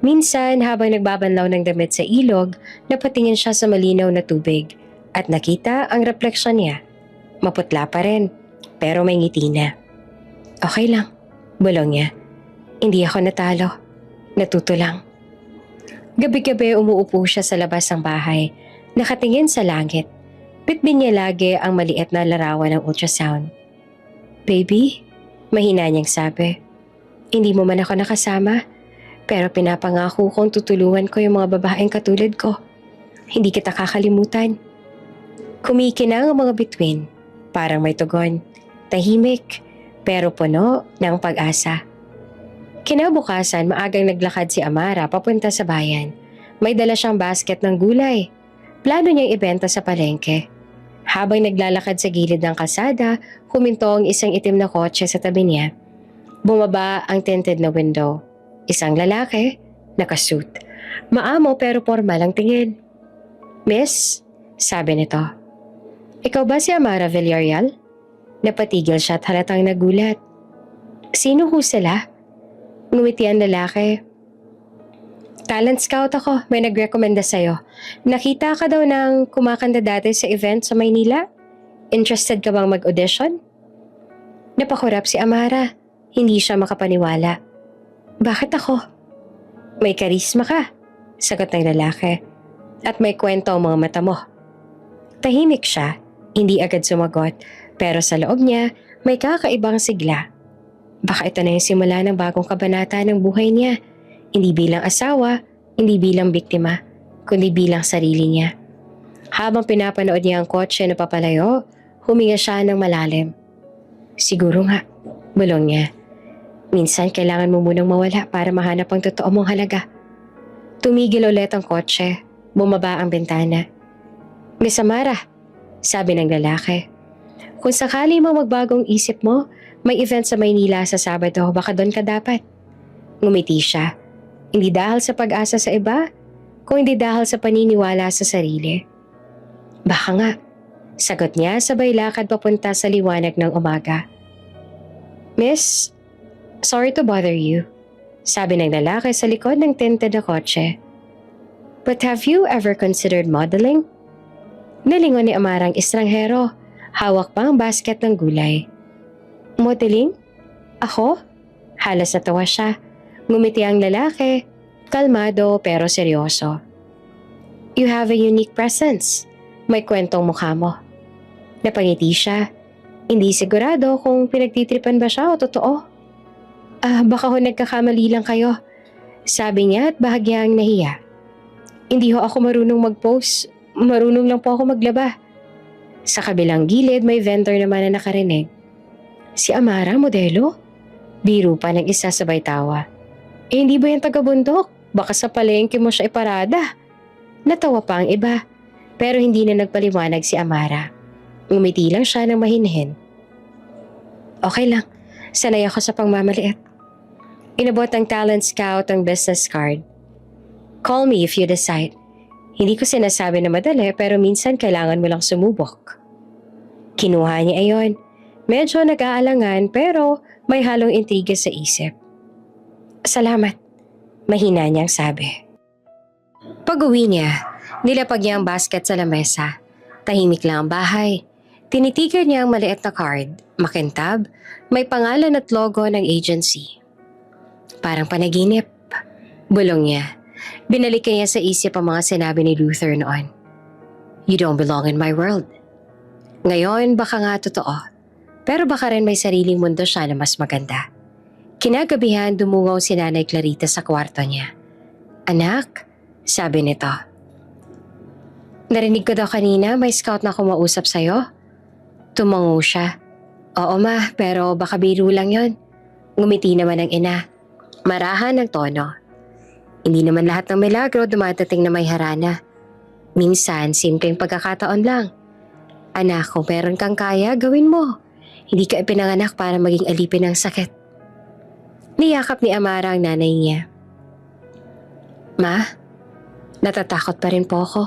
Minsan, habang nagbabanlaw ng damit sa ilog, napatingin siya sa malinaw na tubig at nakita ang refleksyon niya. Maputla pa rin, pero may ngiti na. Okay lang. Bulong niya. Hindi ako natalo. Natuto lang. Gabi-gabi umuupo siya sa labas ng bahay, nakatingin sa langit. Bitbit niya lagi ang maliit na larawan ng ultrasound. Baby, mahina niyang sabi. Hindi mo man ako nakasama, pero pinapangako kong tutulungan ko yung mga babaeng katulad ko. Hindi kita kakalimutan. Kumikinang ang mga bituin, parang may tugon. Tahimik, pero puno ng pag-asa. Kinabukasan, maagang naglakad si Amara papunta sa bayan. May dala siyang basket ng gulay. Plano niyang ibenta sa palengke. Habang naglalakad sa gilid ng kalsada, huminto ang isang itim na kotse sa tabi niya. Bumaba ang tinted na window. Isang lalaki, nakasuit. Maamo pero formal ang tingin. Miss, sabi nito. Ikaw ba si Amara Villarreal? Napatigil siya at halatang nagulat. Sino ho sila? Ngumiti ang lalaki. Talent scout ako, may nagrekomenda sa'yo. Nakita ka daw ng kumakanta dati sa event sa Maynila? Interested ka bang mag-audition? Napakurap si Amara. Hindi siya makapaniwala. Bakit ako? May karisma ka, sagot ng lalaki. At may kwento ang mga mata mo. Tahimik siya, hindi agad sumagot, pero sa loob niya may kakaibang sigla. Baka ito na yung simula ng bagong kabanata ng buhay niya. Hindi bilang asawa, hindi bilang biktima, kundi bilang sarili niya. Habang pinapanood niya ang kotse na papalayo, huminga siya ng malalim. Siguro nga, bulong niya. Minsan kailangan mo munang mawala para mahanap ang totoo mong halaga. Tumigil ulit ang kotse, bumaba ang bintana. Miss Amara, sabi ng lalaki. Kung sakali mo magbagong isip mo, may event sa Maynila sa Sabado, baka doon ka dapat. Ngumiti siya. Hindi dahil sa pag-asa sa iba, kung hindi dahil sa paniniwala sa sarili. Baka nga, sagot niya sabay lakad papunta sa liwanag ng umaga. Miss, sorry to bother you, sabi ng lalaki sa likod ng tinted na kotse. But have you ever considered modeling? Nalingon ni Amarang estranghero, hawak pa ang basket ng gulay. Modeling? Ako? Halos natawa siya. Ngumiti ang lalaki, kalmado pero seryoso. You have a unique presence. May kwentong mukha mo. Napangiti siya. Hindi sigurado kung pinagtitripan ba siya o totoo. Baka ho nagkakamali lang kayo. Sabi niya at bahagyang nahiya. Hindi ho ako marunong mag-pose. Marunong lang po ako maglaba. Sa kabilang gilid may vendor naman na nakarinig. Si Amara, modelo? Biro pa ng isa sabay tawa. Hindi ba yan taga-bundok? Baka sa palengke mo siya iparada. Natawa pa ang iba, pero hindi na nagpaliwanag si Amara. Ngumiti lang siya ng mahinhin. Okay lang, sanay ako sa pangmamaliit. Inabot ng talent scout ang business card. Call me if you decide. Hindi ko sinasabi na madali pero minsan kailangan mo lang sumubok. Kinuha niya ayon. Medyo nag-aalangan pero may halong intriga sa isip. Salamat, mahina niyang sabi. Pag-uwi niya, nilapag niya ang basket sa lamesa. Tahimik lang ang bahay. Tinitigan niya ang maliit na card, makintab, may pangalan at logo ng agency. Parang panaginip. Bulong niya. Binalikan niya sa isip ang mga sinabi ni Luther noon. You don't belong in my world. Ngayon baka nga totoo. Pero baka rin may sariling mundo siya na mas maganda. Kinagabihan dumungaw si Nanay Clarita sa kwarto niya. Anak, sabi nito. Narinig ko daw kanina may scout na kumausap sa'yo. Tumango siya. Oo ma, pero baka biro lang yon. Ngumiti naman ang ina. Marahan ang tono. Hindi naman lahat ng milagro dumadating na may harana. Minsan, simpleng pagkakataon lang. Anak, kung meron kang kaya, gawin mo. Hindi ka ipinanganak para maging alipin ng sakit. Niyakap ni Amara ang nanay niya. Ma, natatakot pa rin po ako.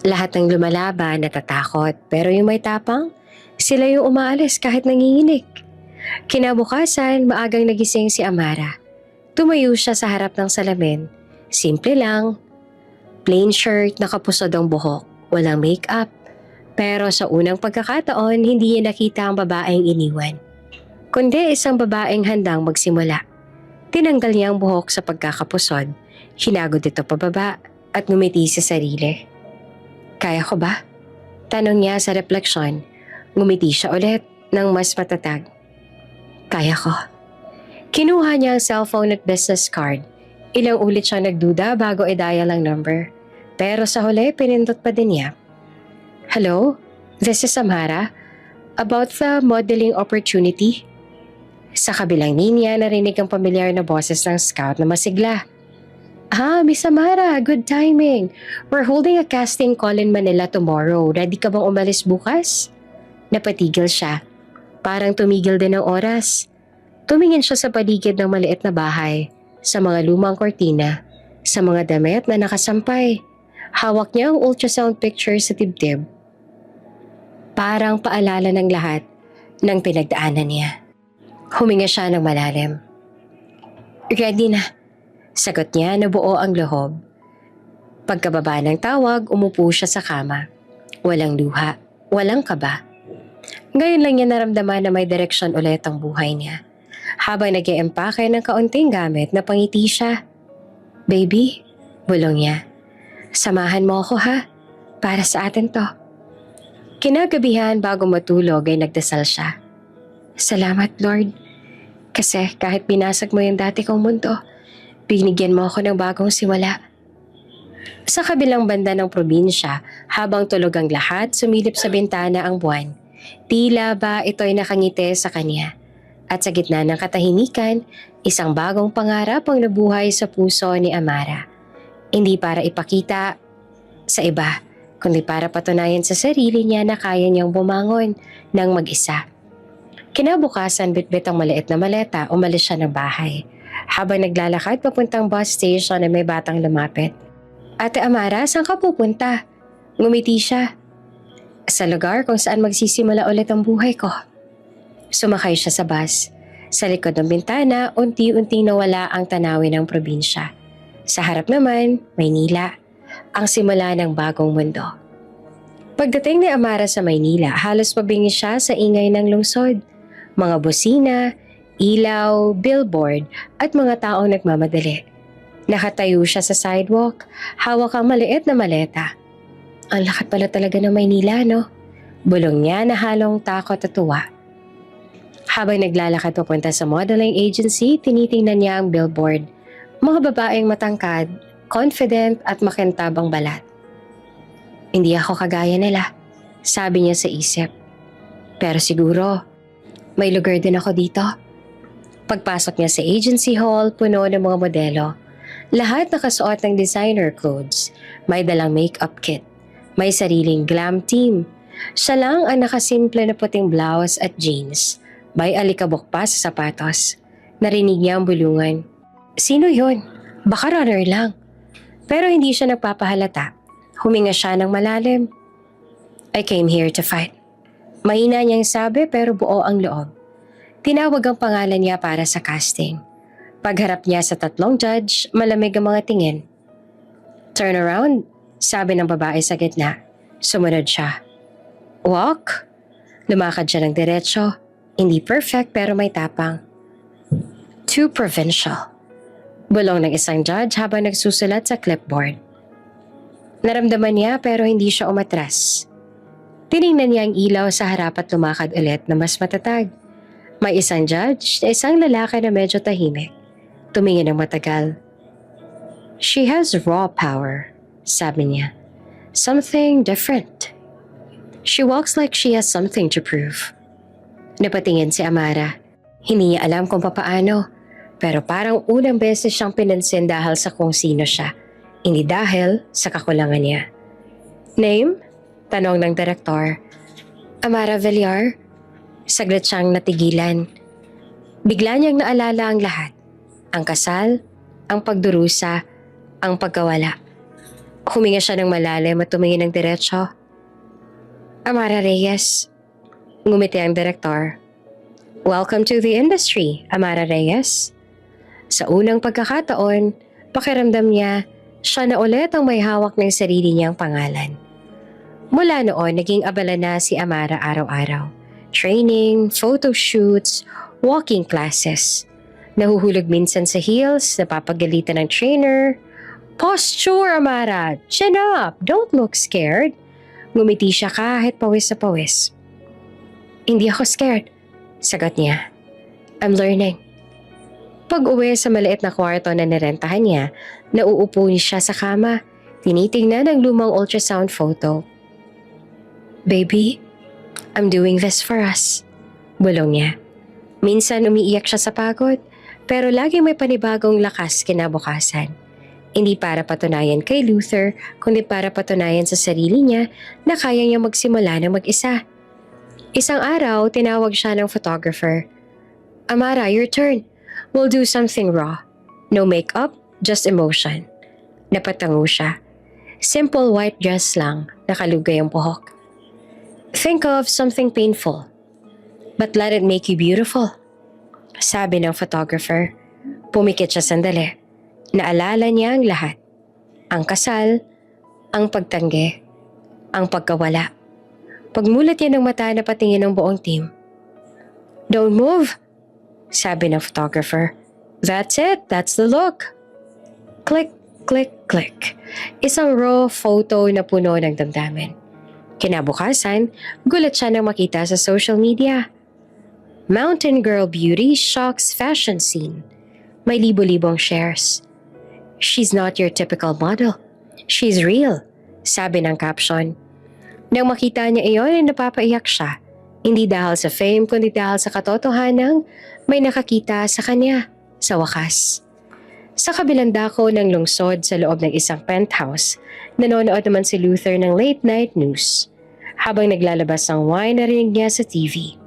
Lahat ng lumalaban natatakot pero yung may tapang, sila yung umaalis kahit nanginginig. Kinabukasan, maagang nagising si Amara. Tumayo siya sa harap ng salamin. Simple lang. Plain shirt, nakapusod ang buhok, walang makeup. Pero sa unang pagkakataon, hindi niya nakita ang babaeng iniwan. kundi isang babaeng handang magsimula. Tinanggal niya ang buhok sa pagkakapusod, hinagod ito pababa at ngumiti sa sarili. Kaya ko ba? Tanong niya sa refleksyon. Ngumiti siya ulit ng mas matatag. Kaya ko. Kinuha niya ang cellphone at business card. Ilang ulit siya nagduda bago i-dial ang number. Pero sa huli, pinindot pa din niya. Hello? This is Amara. About the modeling opportunity. Sa kabilang linya, narinig ang pamilyar na boses ng scout na masigla. Miss Amara, good timing. We're holding a casting call in Manila tomorrow. Ready ka bang umalis bukas? Napatigil siya. Parang tumigil din ang oras. Tumingin siya sa paligid ng maliit na bahay, sa mga lumang kortina, sa mga damit na nakasampay. Hawak niya ang ultrasound picture sa dibdib. Parang paalala ng lahat ng pinagdaanan niya. Huminga siya ng malalim. Ready na. Sagot niya na buo ang loob. Pagkababa ng tawag, umupo siya sa kama. Walang luha, walang kaba. Ngayon lang niya naramdaman na may direksyon ulit ang buhay niya. Habang nag-iempake ng kaunting gamit, napangiti siya. Baby, bulong niya. Samahan mo ako ha, para sa atin to. Kinagabihan bago matulog ay nagdasal siya. Salamat Lord, kasi kahit binasag mo yung dati kong mundo, binigyan mo ako ng bagong simula. Sa kabilang banda ng probinsya, habang tulog ang lahat, sumilip sa bintana ang buwan. Tila ba ito'y nakangiti sa kanya. At sa gitna ng katahimikan, isang bagong pangarap ang nabuhay sa puso ni Amara. Hindi para ipakita sa iba, kundi para patunayan sa sarili niya na kaya niyang bumangon ng mag-isa. Kinabukasan, bitbit ang maliit na maleta, umalis siya ng bahay. Habang naglalakad papuntang bus station ay may batang lumapit. Ate Amara, saan ka pupunta? Ngumiti siya. Sa lugar kung saan magsisimula ulit ang buhay ko. Sumakay siya sa bus. Sa likod ng bintana, unti-unting nawala ang tanawin ng probinsya. Sa harap naman, Maynila, ang simula ng bagong mundo. Pagdating ni Amara sa Maynila, halos mabingi siya sa ingay ng lungsod. Mga busina, ilaw, billboard at mga taong nagmamadali. Nakatayo siya sa sidewalk, hawak ang maliit na maleta. Ang lakat pala talaga ng Maynila, no? Bulong niya na halong takot at tuwa. Habang naglalakad papunta sa modeling agency, tinitingnan niya ang billboard. Mga babaeng matangkad, confident at makintab ang balat. Hindi ako kagaya nila, sabi niya sa isip. Pero siguro, may lugar din ako dito. Pagpasok niya sa agency hall, puno ng mga modelo. Lahat nakasuot ng designer clothes. May dalang makeup kit. May sariling glam team. Siya lang ang nakasimple na puting blouse at jeans. May alikabok pa sa sapatos. Narinig niya ang bulungan. Sino yun? Baka runner lang. Pero hindi siya nagpapahalata. Huminga siya ng malalim. I came here to fight. Mahina niyang sabi pero buo ang loob. Tinawag ang pangalan niya para sa casting. Pagharap niya sa tatlong judge, malamig ang mga tingin. Turn around, sabi ng babae sa gitna. Sumunod siya. Walk. Lumakad siya ng diretsyo. Hindi perfect pero may tapang. Too provincial. Bulong ng isang judge habang nagsusulat sa clipboard. Naramdaman niya pero hindi siya umatras. Tiningnan niya ang ilaw sa harap at lumakad ulit na mas matatag. May isang judge na isang lalaki na medyo tahimik. Tumingin ng matagal. She has raw power, sabi niya. Something different. She walks like she has something to prove. Napatingin si Amara. Hindi niya alam kung papaano, pero parang unang beses siyang pinansin dahil sa kung sino siya. Hindi dahil sa kakulangan niya. Name? Tanong ng direktor. Amara Villar? Saglit siyang natigilan. Bigla niyang naalala ang lahat. Ang kasal, ang pagdurusa, ang pagkawala. Huminga siya ng malalim at tumingin ng diretsyo. Amara Reyes. Ngumiti ang direktor. Welcome to the industry, Amara Reyes. Sa unang pagkakataon, pakiramdam niya, siya na ulit ang may hawak ng sarili niyang pangalan. Mula noon, naging abala na si Amara araw-araw. Training, photo shoots, walking classes. Nahuhulog minsan sa heels, napapagalitan ng trainer. Posture, Amara! Chin up! Don't look scared. Ngumiti siya kahit pawis sa pawis. Hindi ako scared, sagot niya. I'm learning. Pag-uwi sa maliit na kwarto na nirentahan niya, nauupo siya sa kama, tinitingnan ang lumang ultrasound photo. Baby, I'm doing this for us. Bulong niya. Minsan umiiyak siya sa pagod, pero lagi may panibagong lakas kinabukasan. Hindi para patunayan kay Luther, kundi para patunayan sa sarili niya na kaya niya magsimula ng mag-isa. Isang araw, tinawag siya ng photographer. Amara, your turn. We'll do something raw. No makeup, just emotion. Napatango siya. Simple white dress lang, nakalugay ang buhok. Think of something painful, but let it make you beautiful. Sabi ng photographer. Pumikit siya sandali. Naalala niya ang lahat. Ang kasal, ang pagtanggi, ang pagkawala. Pagmulat niya ng mata na patingin ng buong team. Don't move, sabi ng photographer. That's it, that's the look. Click, click, click. Isang raw photo na puno ng damdamin. Kinabukasan, gulat siya nang makita sa social media. Mountain Girl Beauty shocks fashion scene. May libo-libong shares. She's not your typical model. She's real, sabi ng caption. Nang makita niya iyon ay napapaiyak siya. Hindi dahil sa fame kundi dahil sa katotohanang may nakakita sa kanya sa wakas. Sa kabilang dako ng lungsod sa loob ng isang penthouse, nanonood naman si Luther ng late night news. Habang naglalabas ng wine, narinig niya sa TV.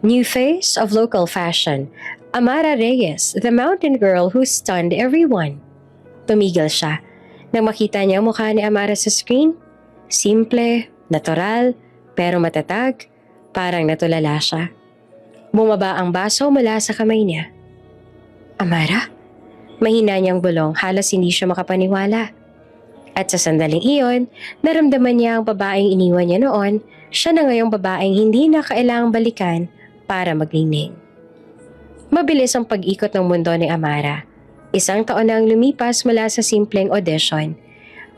New face of local fashion, Amara Reyes, the mountain girl who stunned everyone. Tumigil siya. Nang makita niya ang mukha ni Amara sa screen, simple, natural, pero matatag, parang natulala siya. Bumaba ang baso mula sa kamay niya. Amara? Mahina niyang bulong, halos hindi siya makapaniwala. At sa sandaling iyon, naramdaman niya ang babaeng iniwan niya noon, siya na ngayong babaeng hindi na kailangang balikan para magningning. Mabilis ang pag-ikot ng mundo ni Amara. Isang taon na ang lumipas mula sa simpleng audition.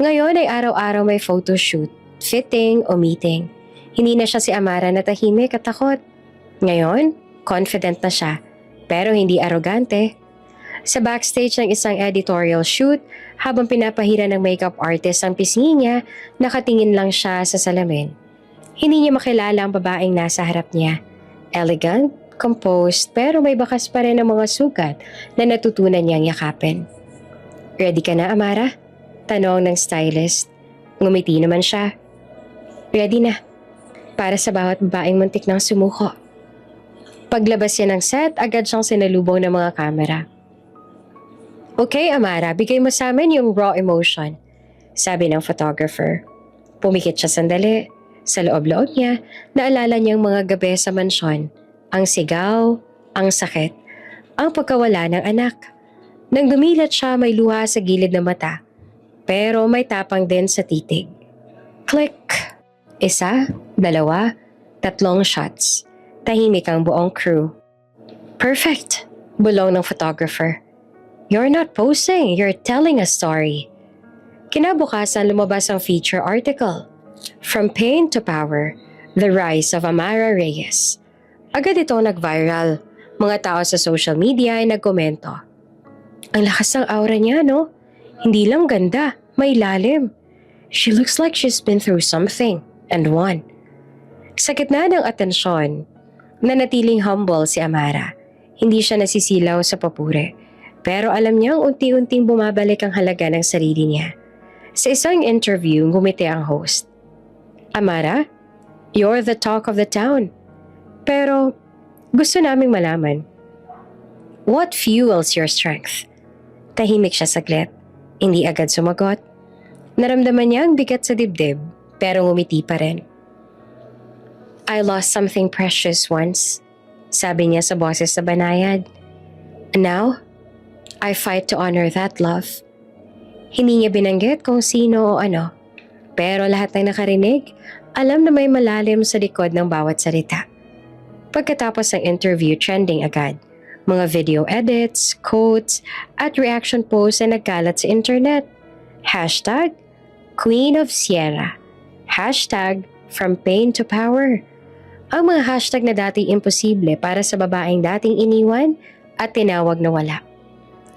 Ngayon ay araw-araw may photoshoot, fitting o meeting. Hindi na siya si Amara na tahimik at takot. Ngayon, confident na siya, pero hindi arogante. Sa backstage ng isang editorial shoot, habang pinapahira ng makeup artist ang pisngi niya, nakatingin lang siya sa salamin. Hindi niya makilala ang babaeng nasa harap niya. Elegant, composed, pero may bakas pa rin ang mga sugat na natutunan niyang yakapin. Ready ka na, Amara? Tanong ng stylist. Ngumiti naman siya. Ready na. Para sa bawat babaeng muntik ng sumuko. Paglabas niya ng set, agad siyang sinalubong ng mga kamera. Okay, Amara, bigay mo sa amin yung raw emotion, sabi ng photographer. Pumikit siya sandali. Sa loob-loob niya, naalala niyang mga gabi sa mansyon. Ang sigaw, ang sakit, ang pagkawala ng anak. Nang dumilat siya, may luha sa gilid ng mata. Pero may tapang din sa titig. Click! Isa, dalawa, tatlong shots. Tahimik ang buong crew. Perfect! Bulong ng photographer. You're not posing, you're telling a story. Kinabukasan lumabas ang feature article. From Pain to Power, The Rise of Amara Reyes. Agad itong nag-viral. Mga tao sa social media ay nagkomento. Ang lakas ng aura niya, no? Hindi lang ganda, may lalim. She looks like she's been through something and won. Sa gitna ng atensyon, nanatiling humble si Amara. Hindi siya nasisilaw sa papuri. Pero alam niyang unti-unting bumabalik ang halaga ng sarili niya. Sa isang interview, ngumiti ang host. Amara, you're the talk of the town. Pero gusto naming malaman, what fuels your strength? Tahimik siya saglit. Hindi agad sumagot. Naramdaman niya ang bigat sa dibdib, pero ngumiti pa rin. I lost something precious once, sabi niya sa boses sa banayad. And now, I fight to honor that love. Hindi niya binanggit kung sino o ano, pero lahat ng nakarinig, alam na may malalim sa likod ng bawat salita. Pagkatapos ng interview, trending agad. Mga video edits, quotes, at reaction posts na nagkalat sa internet. Hashtag Queen of Sierra. Hashtag From Pain to Power. Ang mga hashtag na dati imposible para sa babaeng dating iniwan at tinawag na wala.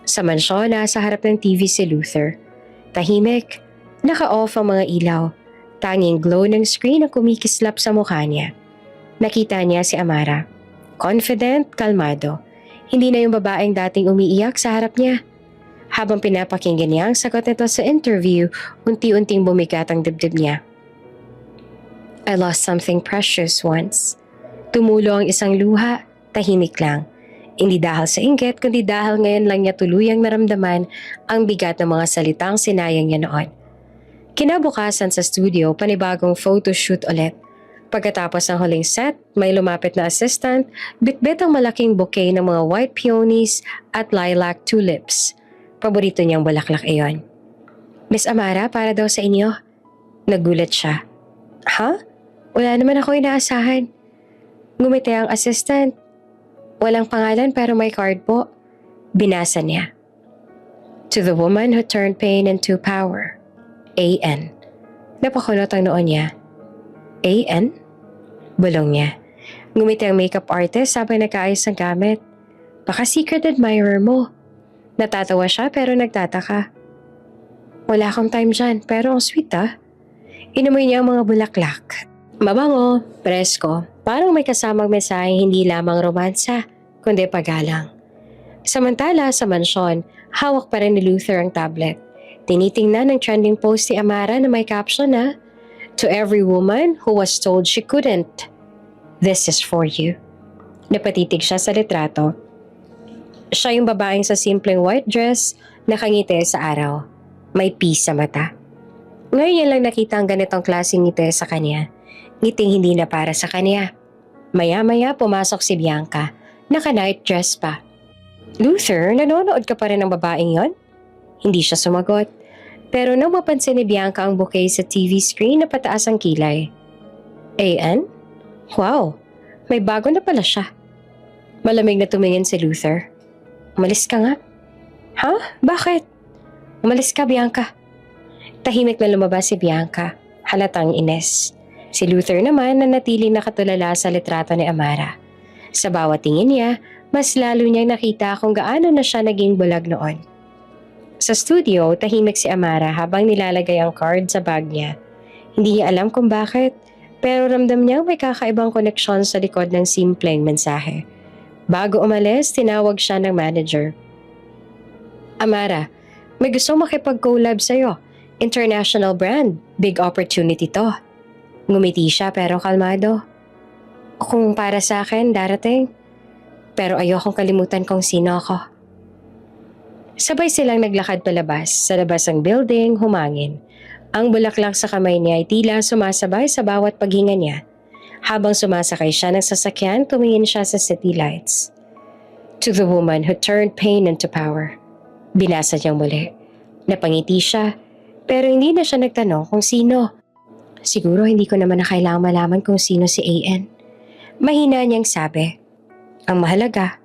Sa mansyon, nasa harap ng TV si Luther. Tahimik, naka-off ang mga ilaw. Tanging glow ng screen ang kumikislap sa mukha niya. Nakita niya si Amara. Confident, kalmado. Hindi na yung babaeng dating umiiyak sa harap niya. Habang pinapakinggan niya ang sagot nito sa interview, unti-unting bumigat ang dibdib niya. I lost something precious once. Tumulo ang isang luha, tahimik lang. Hindi dahil sa inggit, kundi dahil ngayon lang niya tuluyang naramdaman ang bigat ng mga salitang sinayang niya noon. Kinabukasan sa studio, panibagong photoshoot ulit. Pagkatapos ng huling set, may lumapit na assistant, bitbit ang malaking bouquet ng mga white peonies at lilac tulips. Paborito niyang bulaklak iyon. Miss Amara, para daw sa inyo. Nagulat siya. Ha? Wala naman ako inaasahan. Ngumiti ang assistant. Walang pangalan pero may card po. Binasa niya. To the woman who turned pain into power. A.N. Napakunot ang noon niya. A.N.? Bulong niya. Ngumiti ang makeup artist habang nag-aayos ng gamit. Baka secret admirer mo. Natatawa siya pero nagtataka. Wala akong time dyan pero ang sweet ah. Inamoy niya ang mga bulaklak. Mabango, presko, parang may kasamang mensahe hindi lamang romansa, kundi paggalang. Samantala sa mansyon, hawak pa rin ni Luther ang tablet. Tinitingnan ng trending post ni Amara na may caption na, To every woman who was told she couldn't, this is for you. Napatitig siya sa litrato. Siya yung babaeng sa simpleng white dress, nakangiti sa araw. May peace sa mata. Ngayon niya lang nakita ang ganitong klaseng ngiti sa kanya. Ngiting hindi na para sa kanya. Maya-maya pumasok si Bianca, naka-night dress pa. Luther, nanonood ka pa rin ng babaeng yon? Hindi siya sumagot. Pero nang mapansin ni Bianca ang bouquet sa TV screen na pataas ang kilay. A.N.? Wow, may bago na pala siya. Malamig na tumingin si Luther. Umalis ka nga. Ha? Bakit? Umalis ka, Bianca. Tahimik na lumabas si Bianca, halatang ines. Si Luther naman nanatiling nakatulala sa litrato ni Amara. Sa bawat tingin niya, mas lalo niyang nakita kung gaano na siya naging bulag noon. Sa studio, tahimik si Amara habang nilalagay ang card sa bag niya. Hindi niya alam kung bakit, pero ramdam niyang may kakaibang koneksyon sa likod ng simpleng mensahe. Bago umalis, tinawag siya ng manager. Amara, may gusto makipag-collab sa'yo. International brand, big opportunity to. Ngumiti siya pero kalmado. Kung para sa akin, darating. Pero ayokong kalimutan kung sino ako. Sabay silang naglakad palabas. Sa labas ng building, humangin. Ang bulaklak sa kamay niya ay tila sumasabay sa bawat paghinga niya. Habang sumasakay siya ng sasakyan, tumingin siya sa city lights. To the woman who turned pain into power. Binasa niyang muli. Napangiti siya, pero hindi na siya nagtanong kung sino. Siguro hindi ko naman na kailangang malaman kung sino si A.N. Mahina niyang sabi. Ang mahalaga,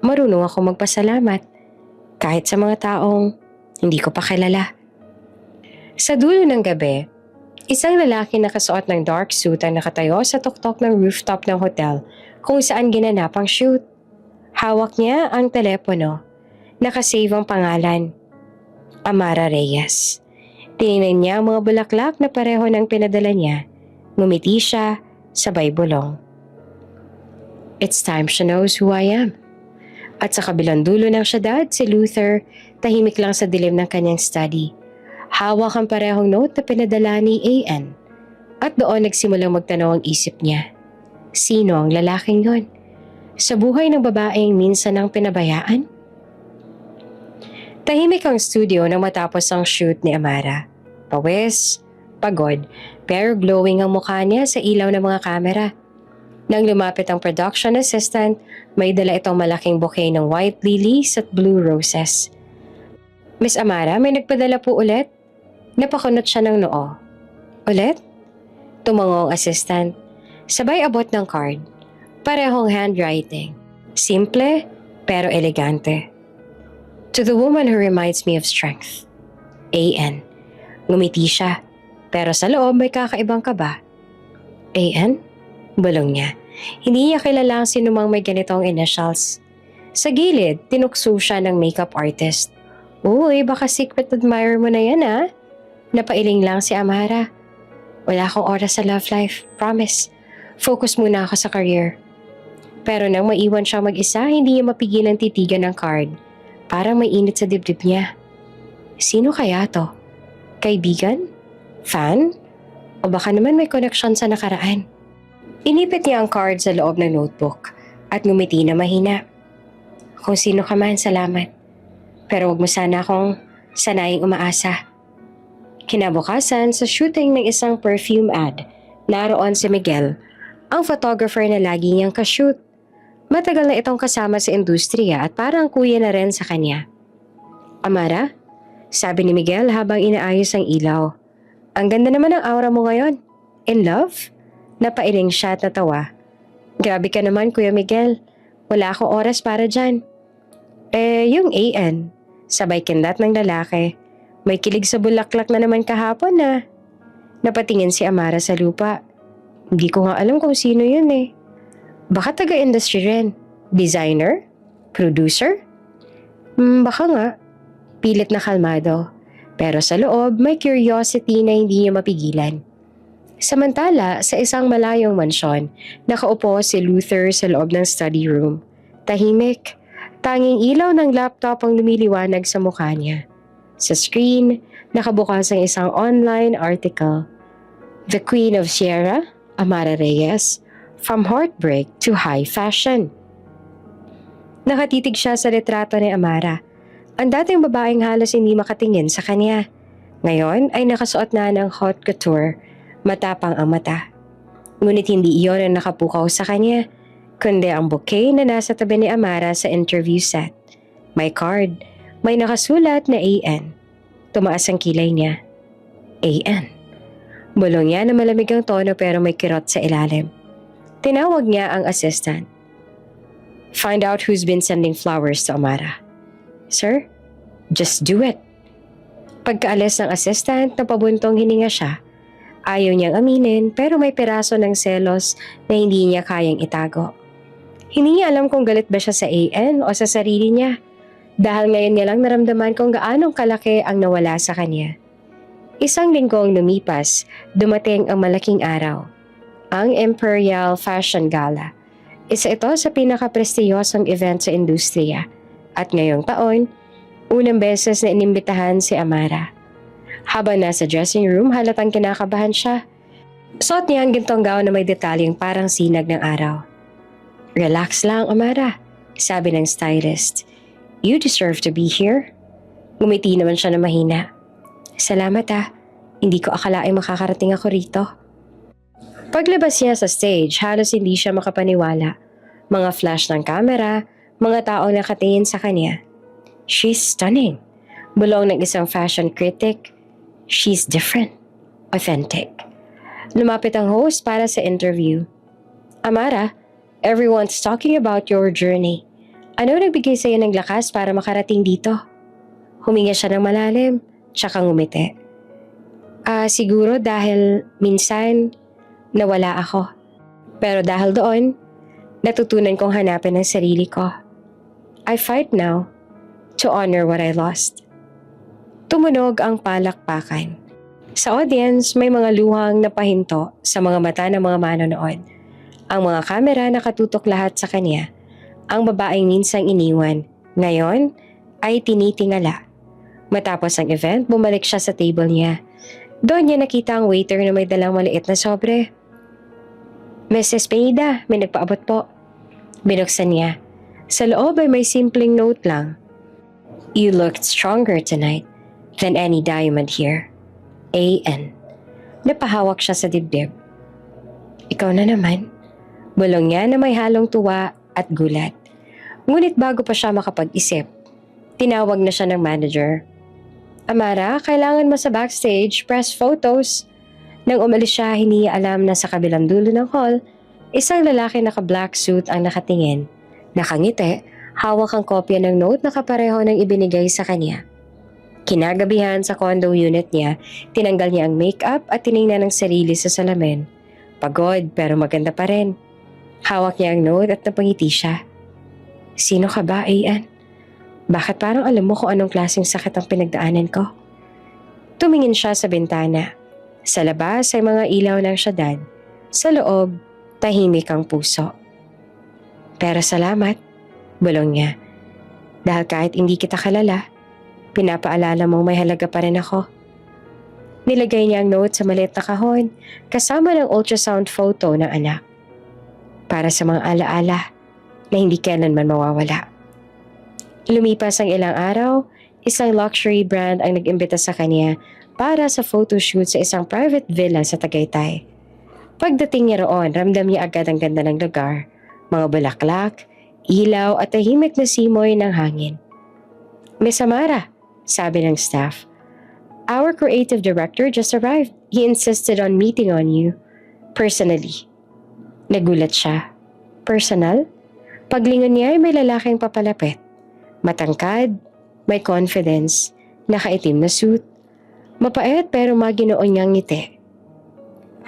marunong ako magpasalamat. Kahit sa mga taong hindi ko pa kilala. Sa dulo ng gabi, isang lalaki nakasuot ng dark suit ang nakatayo sa tuktok ng rooftop ng hotel kung saan ginanap ang shoot. Hawak niya ang telepono. Nakasave ang pangalan. Amara Reyes. Tinignan niya ang mga bulaklak na pareho ng pinadala niya. Ngumiti siya, sabay bulong. It's time she knows who I am. At sa kabilang dulo ng syudad, si Luther, tahimik lang sa dilim ng kanyang study. Hawak ang parehong note na pinadala ni A.N. At doon nagsimulang magtanaw ang isip niya. Sino ang lalaking yon? Sa buhay ng babaeng minsan ang pinabayaan? Tahimik ang studio nang matapos ang shoot ni Amara. Pawis, pagod, pero glowing ang mukha niya sa ilaw ng mga kamera. Nang lumapit ang production assistant, may dala itong malaking bouquet ng white lilies at blue roses. Miss Amara, may nagpadala po ulit? Napakunot siya ng noo. Ulit? Tumango ang assistant. Sabay abot ng card. Parehong handwriting. Simple, pero elegante. To the woman who reminds me of strength. A.N. Ngumiti siya, pero sa loob may kakaibang kaba. A.N.? Bulong niya. Hindi niya kilala ang sinumang may ganitong initials. Sa gilid, tinukso siya ng makeup artist. Uy, baka secret admirer mo na yan ah. Napailing lang si Amara. Wala akong oras sa love life, promise. Focus muna ako sa career. Pero nang maiwan siya mag-isa, hindi niya mapigilan titigan ng card. Parang may init sa dibdib niya. Sino kaya to? Kaibigan? Fan? O baka naman may connection sa nakaraan? Inipit niya ang card sa loob ng notebook at ngumiti na mahina. Kung sino ka man, salamat. Pero wag mo sana akong sanaying umaasa. Kinabukasan sa shooting ng isang perfume ad, naroon si Miguel, ang photographer na lagi niyang kashoot. Matagal na itong kasama sa industriya at parang kuya na rin sa kanya. Amara? Sabi ni Miguel habang inaayos ang ilaw. Ang ganda naman ng aura mo ngayon. In love? Napailing siya at natawa. Grabe ka naman, Kuya Miguel. Wala akong oras para dyan. Yung A.N. Sabay kindat ng lalaki. May kilig sa bulaklak na naman kahapon na. Napatingin si Amara sa lupa. Hindi ko nga alam kung sino yun eh. Baka taga-industry rin. Designer? Producer? Baka nga. Pilit na kalmado. Pero sa loob, may curiosity na hindi niya mapigilan. Samantala, sa isang malayong mansyon, nakaupo si Luther sa loob ng study room. Tahimik, tanging ilaw ng laptop ang lumiliwanag sa mukha niya. Sa screen, nakabukas ang isang online article. The Queen of Sierra, Amara Reyes, From Heartbreak to High Fashion. Nakatitig siya sa litrato ni Amara. Ang dating babaeng halos hindi makatingin sa kanya. Ngayon ay nakasuot na ng haute couture. Matapang ang mata. Ngunit hindi iyon ang nakapukaw sa kanya, kundi ang bouquet na nasa tabi ni Amara sa interview set. May card, may nakasulat na A.N. Tumaas ang kilay niya. A.N. Bulong niya na malamig ang tono pero may kirot sa ilalim. Tinawag niya ang assistant. Find out who's been sending flowers to Amara. Sir, just do it. Pagkaalis ng assistant, napabuntong hininga siya. Ayaw niyang aminin pero may peraso ng selos na hindi niya kayang itago. Hindi niya alam kung galit ba siya sa A.N. o sa sarili niya. Dahil ngayon niya lang naramdaman kung gaanong kalaki ang nawala sa kanya. Isang linggong lumipas, dumating ang malaking araw. Ang Imperial Fashion Gala. Isa ito sa pinaka-prestiyosong event sa industriya. At ngayong taon, unang beses na inimbitahan si Amara. Habang nasa dressing room, halatang kinakabahan siya. Suot niya ang gintong gown na may detalyeng parang sinag ng araw. Relax lang, Amara, sabi ng stylist. You deserve to be here. Ngumiti naman siya na mahina. Salamat ah, hindi ko akalaing makakarating ako rito. Paglabas niya sa stage, halos hindi siya makapaniwala. Mga flash ng camera, mga taong nakatingin sa kanya. She's stunning. Bulong ng isang fashion critic. She's different. Authentic. Lumapit ang host para sa interview. Amara, everyone's talking about your journey. Ano nagbigay sa'yo ng lakas para makarating dito? Huminga siya ng malalim, tsaka ngumiti. Siguro dahil minsan nawala ako. Pero dahil doon, natutunan kong hanapin ang sarili ko. I fight now to honor what I lost. Tumunog ang palakpakan. Sa audience, may mga luhang napahinto sa mga mata ng mga manonood. Ang mga kamera nakatutok lahat sa kanya. Ang babaeng minsang iniwan, ngayon ay tinitingala. Matapos ang event, bumalik siya sa table niya. Doon niya nakita ang waiter na may dalang maliit na sobre. Mrs. Pineda, may nagpaabot po. Binuksan niya. Sa loob ay may simpleng note lang. You looked stronger tonight than any diamond here. A.N. Napahawak siya sa dibdib. Ikaw na naman. Bulong niya na may halong tuwa at gulat. Ngunit bago pa siya makapag-isip, tinawag na siya ng manager. Amara, kailangan mo sa backstage, press photos. Nang umalis siya, hindi niya alam na sa kabilang dulo ng hall, Isang lalaki naka-black suit ang nakatingin. Nakangiti, hawak ang kopya ng note na kapareho ng ibinigay sa kanya. Kinagabihan sa condo unit niya, tinanggal niya ang makeup at tiningnan ang sarili sa salamin. Pagod pero maganda pa rin. Hawak niya ang note at napangiti siya. Sino ka ba, Ian? Bakit parang alam mo kung anong klaseng sakit ang pinagdaanan ko? Tumingin siya sa bintana. Sa labas ay mga ilaw ng syudad. Sa loob, tahimik ang puso. Pero salamat, bulong niya. Dahil kahit hindi kita kalala, pinapaalala mong may halaga pa rin ako. Nilagay niya ang note sa maliit na kahon, kasama ng ultrasound photo ng anak. Para sa mga alaala na hindi kailanman mawawala. Lumipas ang ilang araw, isang luxury brand ang nag-imbita sa kanya para sa photoshoot sa isang private villa sa Tagaytay. Pagdating niya roon, ramdam niya agad ang ganda ng lugar, mga bulaklak, ilaw at tahimik na simoy ng hangin. Miss Amara, sabi ng staff. Our creative director just arrived. He insisted on meeting on you. Personally. Nagulat siya. Personal? Paglingon niya ay may lalaking papalapit. Matangkad, may confidence, nakaitim na suit. Mapait pero maginoon niyang ngiti.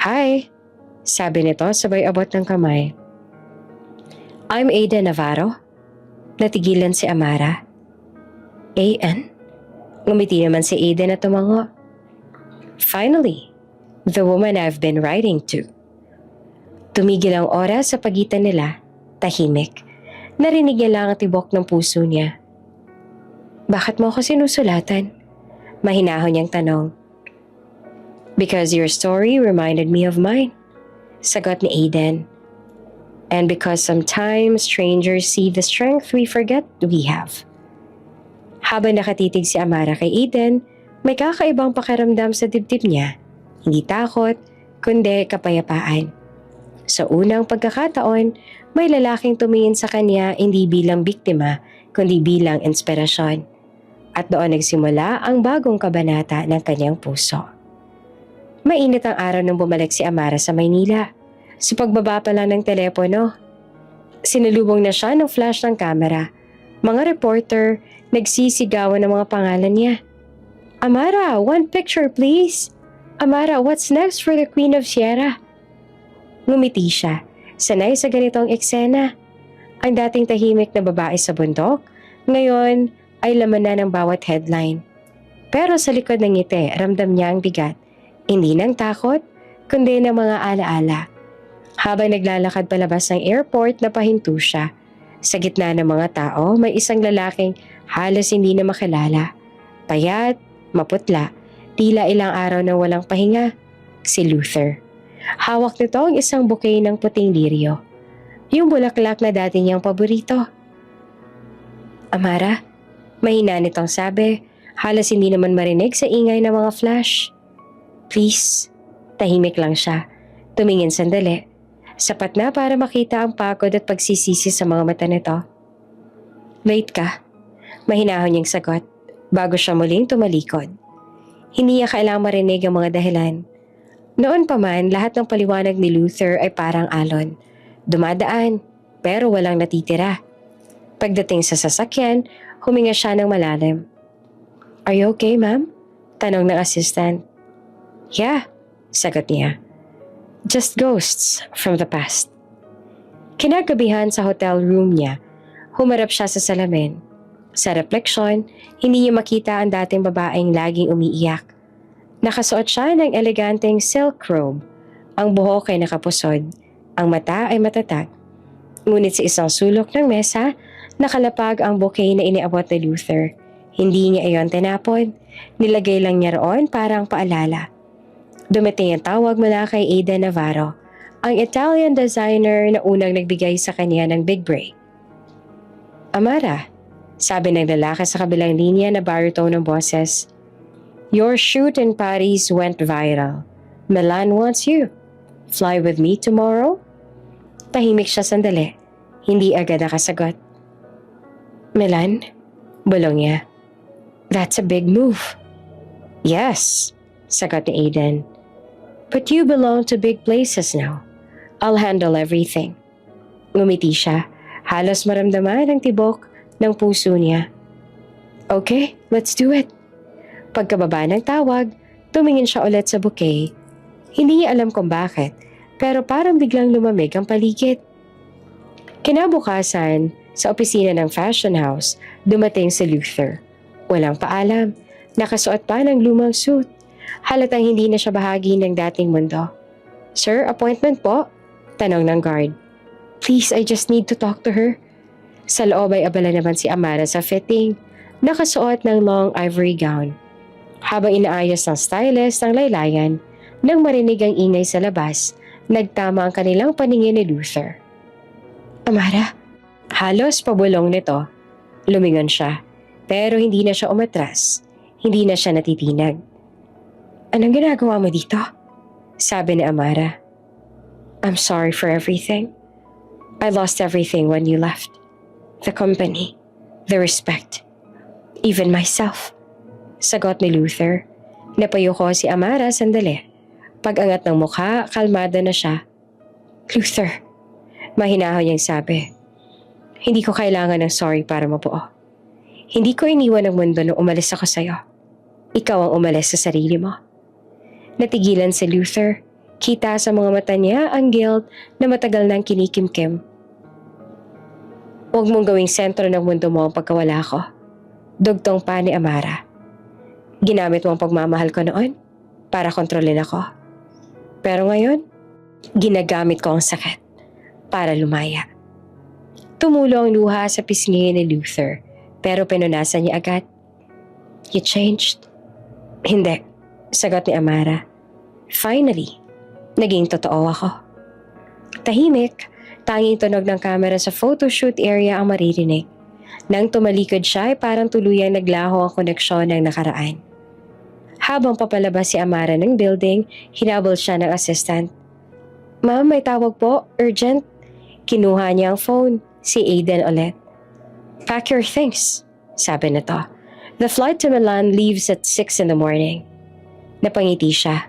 Hi, sabi nito sabay abot ng kamay. I'm Aiden Navarro. Natigilan si Amara. Aiden? Ngumiti naman si Aiden at tumango. Finally, the woman I've been writing to. Tumigil ang oras sa pagitan nila, tahimik. Narinig niya lang ang tibok ng puso niya. Bakit mo ako sinusulatan? Mahinahon niyang tanong. Because your story reminded me of mine, sagot ni Aiden. And because sometimes strangers see the strength we forget we have. Habang nakatitig si Amara kay Aiden, may kakaibang pakiramdam sa dibdib niya. Hindi takot, kundi kapayapaan. Sa unang pagkakataon, may lalaking tumingin sa kanya hindi bilang biktima, kundi bilang inspirasyon. At doon nagsimula ang bagong kabanata ng kanyang puso. Mainit ang araw nung bumalik si Amara sa Maynila. Sa pagbaba pa lang ng telepono, sinalubong na siya ng flash ng kamera. Mga reporter, nagsisigawan ng mga pangalan niya. Amara, one picture please. Amara, what's next for the Queen of Sierra? Ngumiti siya, sanay sa ganitong eksena. Ang dating tahimik na babae sa bundok, ngayon ay laman na ng bawat headline. Pero sa likod ng ngiti, ramdam niya ang bigat. Hindi ng takot, kundi ng mga alaala. Habang naglalakad palabas ng airport, napahinto siya. Sa gitna ng mga tao, may isang lalaking halos hindi na makilala. Payat, maputla, tila ilang araw na walang pahinga. Si Luther. Hawak nito ang isang bouquet ng puting lirio. Yung bulaklak na dati niyang paborito. Amara, mahina nitong sabi, halos hindi naman marinig sa ingay ng mga flash. Please, tahimik lang siya. Tumingin sandali. Sapat na para makita ang pagod at pagsisisi sa mga mata nito. Late ka. Mahinahon niyang sagot bago siya muling tumalikod. Hindi niya kailangang marinig ang mga dahilan. Noon pa man, lahat ng paliwanag ni Luther ay parang alon. Dumadaan, pero walang natitira. Pagdating sa sasakyan, huminga siya ng malalim. Are you okay, ma'am? Tanong ng assistant. Yeah, sagot niya. Just ghosts from the past. Kinagabihan sa hotel room niya, humarap siya sa salamin. Sa refleksyon, hindi niya makita ang dating babaeng laging umiiyak. Nakasuot siya ng eleganteng silk robe. Ang buhok ay nakapusod. Ang mata ay matatag. Ngunit sa isang sulok ng mesa, nakalapag ang bouquet na iniabot ni Luther. Hindi niya iyon tinapon. Nilagay lang niya roon parang paalala. Dumating ang tawag mula kay Aiden Navarro, ang Italian designer na unang nagbigay sa kanya ng big break. Amara, sabi ng lalaki sa kabilang linya na baritone ng boses, your shoot in Paris went viral. Milan wants you. Fly with me tomorrow? Tahimik siya sandali. Hindi agad nakasagot. Milan? Bulong niya. That's a big move. Yes, sagot ni Aiden. But you belong to big places now. I'll handle everything. Ngumiti siya. Halos maramdaman ang tibok ng puso niya. Okay, let's do it. Pagkababa ng tawag, tumingin siya ulit sa bouquet. Hindi niya alam kung bakit, pero parang biglang lumamig ang paligid. Kinabukasan, sa opisina ng fashion house, dumating si Luther. Walang paalam, nakasuot pa ng lumang suit. Halatang hindi na siya bahagi ng dating mundo. Sir, appointment po? Tanong ng guard. Please, I just need to talk to her. Sa loob ay abala naman si Amara sa fitting, nakasuot ng long ivory gown. Habang inaayos ng stylist ang laylayan, nang marinig ang ingay sa labas, nagtama ang kanilang paningin ni Luther. Amara, halos pabulong nito. Lumingon siya, pero hindi na siya umatras. Hindi na siya natitinag. Anong ginagawa mo dito? Sabi ni Amara. I'm sorry for everything. I lost everything when you left. The company, the respect, even myself. Sagot ni Luther. Napayuko si Amara sandali. Pag-angat ng mukha, kalmado na siya. Luther, mahinaho niyang sabi. Hindi ko kailangan ng sorry para mabuo. Hindi ko iniwan ang mundo nung umalis ako sa'yo. Ikaw ang umalis sa sarili mo. Natigilan si Luther. Kita sa mga mata niya ang guilt na matagal nang kinikimkim. Huwag mong gawing sentro ng mundo mo ang pagkawala ko. Dugtong pa ni Amara. Ginamit mo ang pagmamahal ko noon para kontrolin ako. Pero ngayon, ginagamit ko ang sakit para lumaya. Tumulo ang luha sa pisngi ni Luther, pero pinunasan niya agad. You changed? Hindi, sagot ni Amara. Finally, naging totoo ako. Tahimik, tanging tunog ng kamera sa photoshoot area ang maririnig. Nang tumalikod siya ay parang tuluyang naglaho ang koneksyon ng nakaraan. Habang papalabas si Amara ng building, hinabol siya ng assistant. Ma'am, may tawag po, urgent. Kinuha niya ang phone, si Aiden ulit. Pack your things, sabi nito. The flight to Milan leaves at 6 in the morning. Napangiti siya.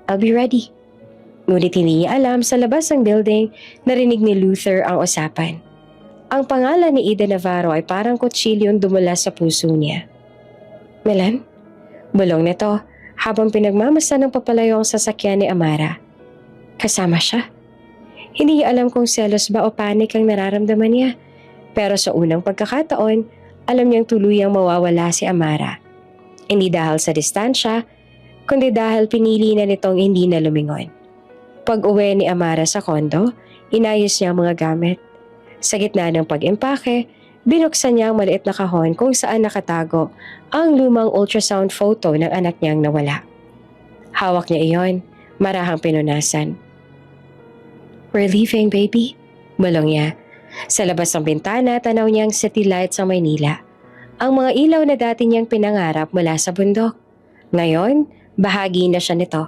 I'll be ready. Ngunit hindi niya alam sa labas ng building, narinig ni Luther ang usapan. Ang pangalan ni Eden Navarro ay parang kutsilyong dumula sa puso niya. Milan? Bulong nito habang pinagmamasdan ng papalayo ang sasakyan ni Amara. Kasama siya. Hindi niya alam kung selos ba o panik ang nararamdaman niya. Pero sa unang pagkakataon, alam niyang tuluyang mawawala si Amara. Hindi dahil sa distansya, kundi dahil pinili na nitong hindi na lumingon. Pag-uwi ni Amara sa kondo, inayos niya ang mga gamit. Sa gitna ng pag-impake, binuksan niya ang maliit na kahon kung saan nakatago ang lumang ultrasound photo ng anak niyang nawala. Hawak niya iyon, marahang pinunasan. We're leaving, baby. Bulong niya. Sa labas ng bintana, tanaw niya ang city lights sa Maynila. Ang mga ilaw na dati niyang pinangarap mula sa bundok. Ngayon, bahagi na siya nito.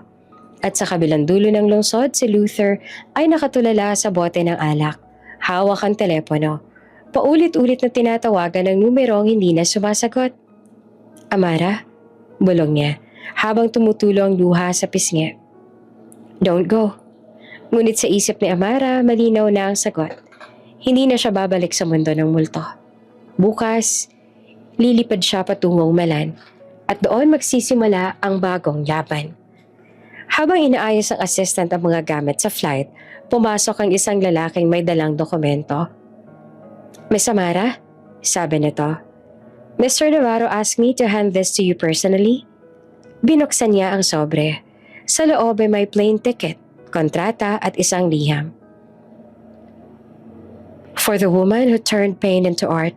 At sa kabilang dulo ng lungsod, si Luther ay nakatulala sa bote ng alak. Hawak ang telepono. Paulit-ulit na tinatawagan ng numerong hindi na sumasagot. Amara? Bulong niya, habang tumutulo ang luha sa pisngi. Don't go. Ngunit sa isip ni Amara, malinaw na ang sagot. Hindi na siya babalik sa mundo ng multo. Bukas, lilipad siya patungong Milan at doon magsisimula ang bagong laban. Habang inaayos ng assistant ang mga gamit sa flight, pumasok ang isang lalaking may dalang dokumento. Miss Amara, sabi nito, Mr. Navarro asked me to hand this to you personally. Binuksan niya ang sobre. Sa loob ay may plane ticket, kontrata at isang liham. For the woman who turned pain into art,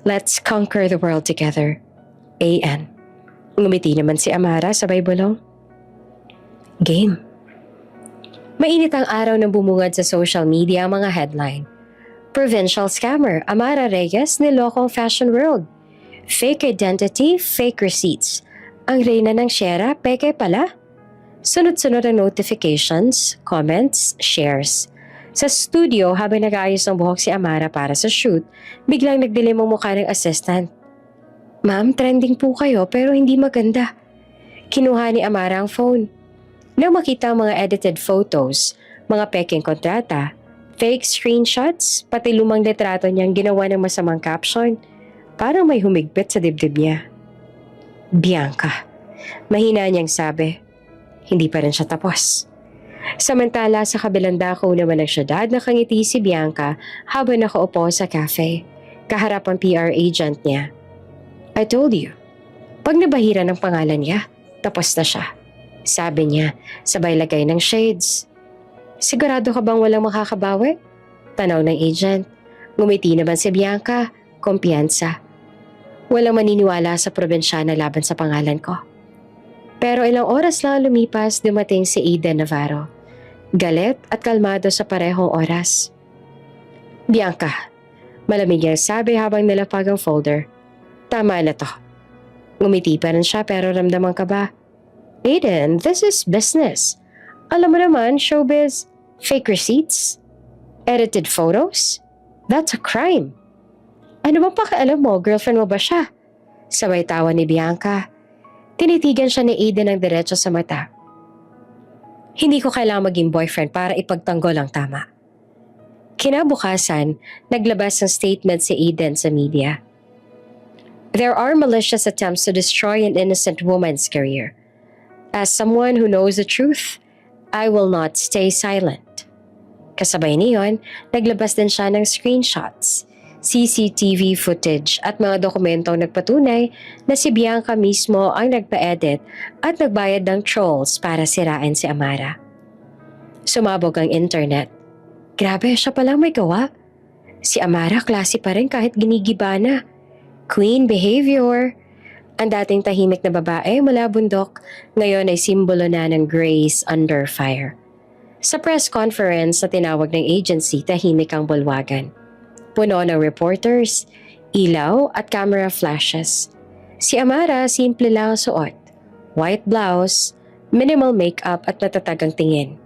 let's conquer the world together. A.N. Ngumiti naman si Amara sabay bulong. Game. Mainit ang araw ng bumungad sa social media ang mga headline. Provincial scammer Amara Reyes niloko ang fashion world. Fake identity, fake receipts. Ang reyna ng Shera, peke pala. Sunod-sunod ang notifications, comments, shares. Sa studio habang nag-aayos ng buhok si Amara para sa shoot, biglang nagdilim ang mukha ng assistant. Ma'am, trending po kayo pero hindi maganda. Kinuha ni Amara ang phone. Nang makita ang mga edited photos, Mga peking kontrata, fake screenshots, pati lumang litrato niyang ginawa ng masamang caption. Parang may humigpit sa dibdib niya. Bianca. Mahina niyang sabi. Hindi pa rin siya tapos. Samantala sa kabilang dako naman ng syudad nakangiti si Bianca habang nakaupo sa cafe. Kaharap ang PR agent niya. I told you. Pag nabahira ng pangalan niya, tapos na siya. Sabi niya, sabay lagay ng shades. Sigurado ka bang walang makakabawi? Tanaw ng agent. Ngumiti naman si Bianca, kumpiyansa. Walang maniniwala sa probensya na laban sa pangalan ko. Pero ilang oras lang lumipas, dumating si Aiden Navarro. Galit at kalmado sa parehong oras. Bianca, malamig niyang sabi habang nilapag ang folder. Tama na to. Ngumiti pa rin siya pero ramdaman ka ba? Aiden, this is business. Alam mo naman, showbiz, fake receipts, edited photos, that's a crime. Ano bang pakialam mo, girlfriend mo ba siya? Sabay tawa ni Bianca. Tinitigan siya ni Aiden ng diretso sa mata. Hindi ko kailangang maging boyfriend para ipagtanggol ang tama. Kinabukasan, naglabas ng statement si Aiden sa media. There are malicious attempts to destroy an innocent woman's career. As someone who knows the truth, I will not stay silent. Kasabay niyon, naglabas din siya ng screenshots, CCTV footage at mga dokumentong nagpatunay na si Bianca mismo ang nagpa-edit at nagbayad ng trolls para sirain si Amara. Sumabog ang internet. Grabe, siya palang may gawa. Si Amara klase pa rin kahit ginigiba na. Queen behavior. Ang dating tahimik na babae mula bundok, ngayon ay simbolo na ng grace under fire. Sa press conference na tinawag ng agency, tahimik ang bulwagan. Puno ng reporters, ilaw at camera flashes. Si Amara simple lang ang suot. White blouse, minimal makeup at matatag ang tingin.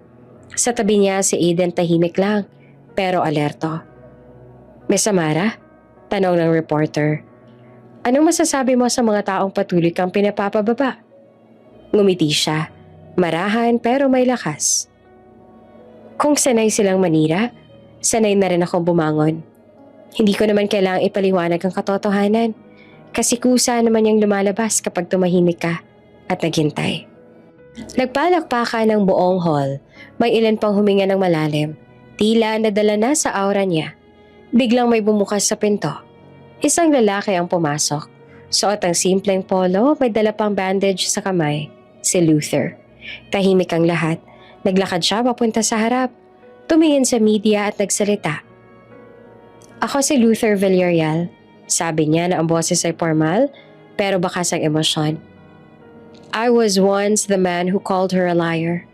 Sa tabi niya si Aiden tahimik lang, pero alerto. Miss Amara? Tanong ng reporter. Anong masasabi mo sa mga taong patuloy kang pinapapababa? Ngumiti siya, marahan pero may lakas. Kung sanay silang manira, sanay na rin akong bumangon. Hindi ko naman kailangang ipaliwanag ang katotohanan kasi kusa naman yung lumalabas kapag tumahimik ka at naghintay. Nagpalakpakan ng buong hall, may ilan pang huminga ng malalim, tila nadala na sa aura niya. Biglang may bumukas sa pinto. Isang lalaki ang pumasok. Suot ang simpleng polo, may dala pang bandage sa kamay. Si Luther. Tahimik ang lahat. Naglakad siya papunta sa harap. Tumingin sa media at nagsalita. Ako si Luther Villarreal. Sabi niya na ang boses ay formal, pero bakas ang emosyon. I was once the man who called her a liar.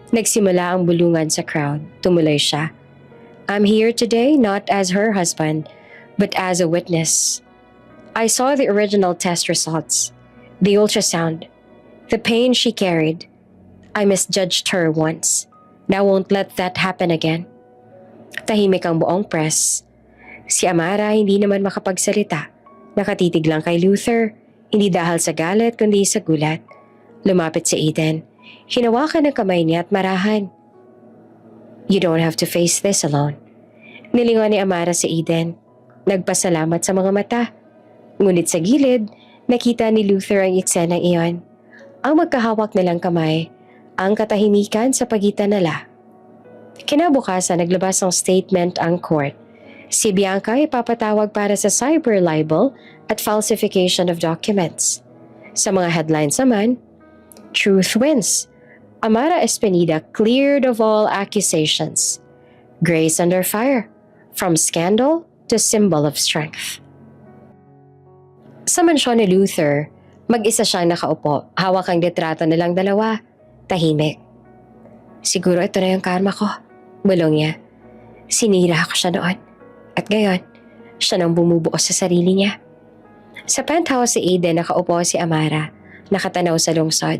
Nagsimula ang bulungan sa crowd. Tumuloy siya. I'm here today not as her husband, but as a witness. I saw the original test results, the ultrasound, the pain she carried. I misjudged her once. Now won't let that happen again. Tahimik ang buong press. Si Amara hindi naman makapagsalita. Nakatitig lang kay Luther, hindi dahil sa galit kundi sa gulat. Lumapit si Aiden. Hinawakan ng kamay niya at marahan. You don't have to face this alone. Nilingon ni Amara si Aiden. Nagpasalamat sa mga mata. Ngunit sa gilid, nakita ni Luther ang eksenang iyon. Ang magkahawak nilang kamay, ang katahimikan sa pagitan nila. Kinabukasan naglabas ng statement ang court. Si Bianca ay papatawag para sa cyber libel at falsification of documents. Sa mga headlines naman, truth wins. Amara Espineida cleared of all accusations. Grace under fire, from scandal to symbol of strength. Sa mansyon ni Luther, mag-isa siyang nakaupo, hawak ang litrato nilang dalawa, tahimik. Siguro ito na yung karma ko, bulong niya. Sinira ko siya noon. At ngayon, siya nang bumubuo sa sarili niya. Sa penthouse si Aiden nakaupo si Amara, nakatanaw sa lungsod.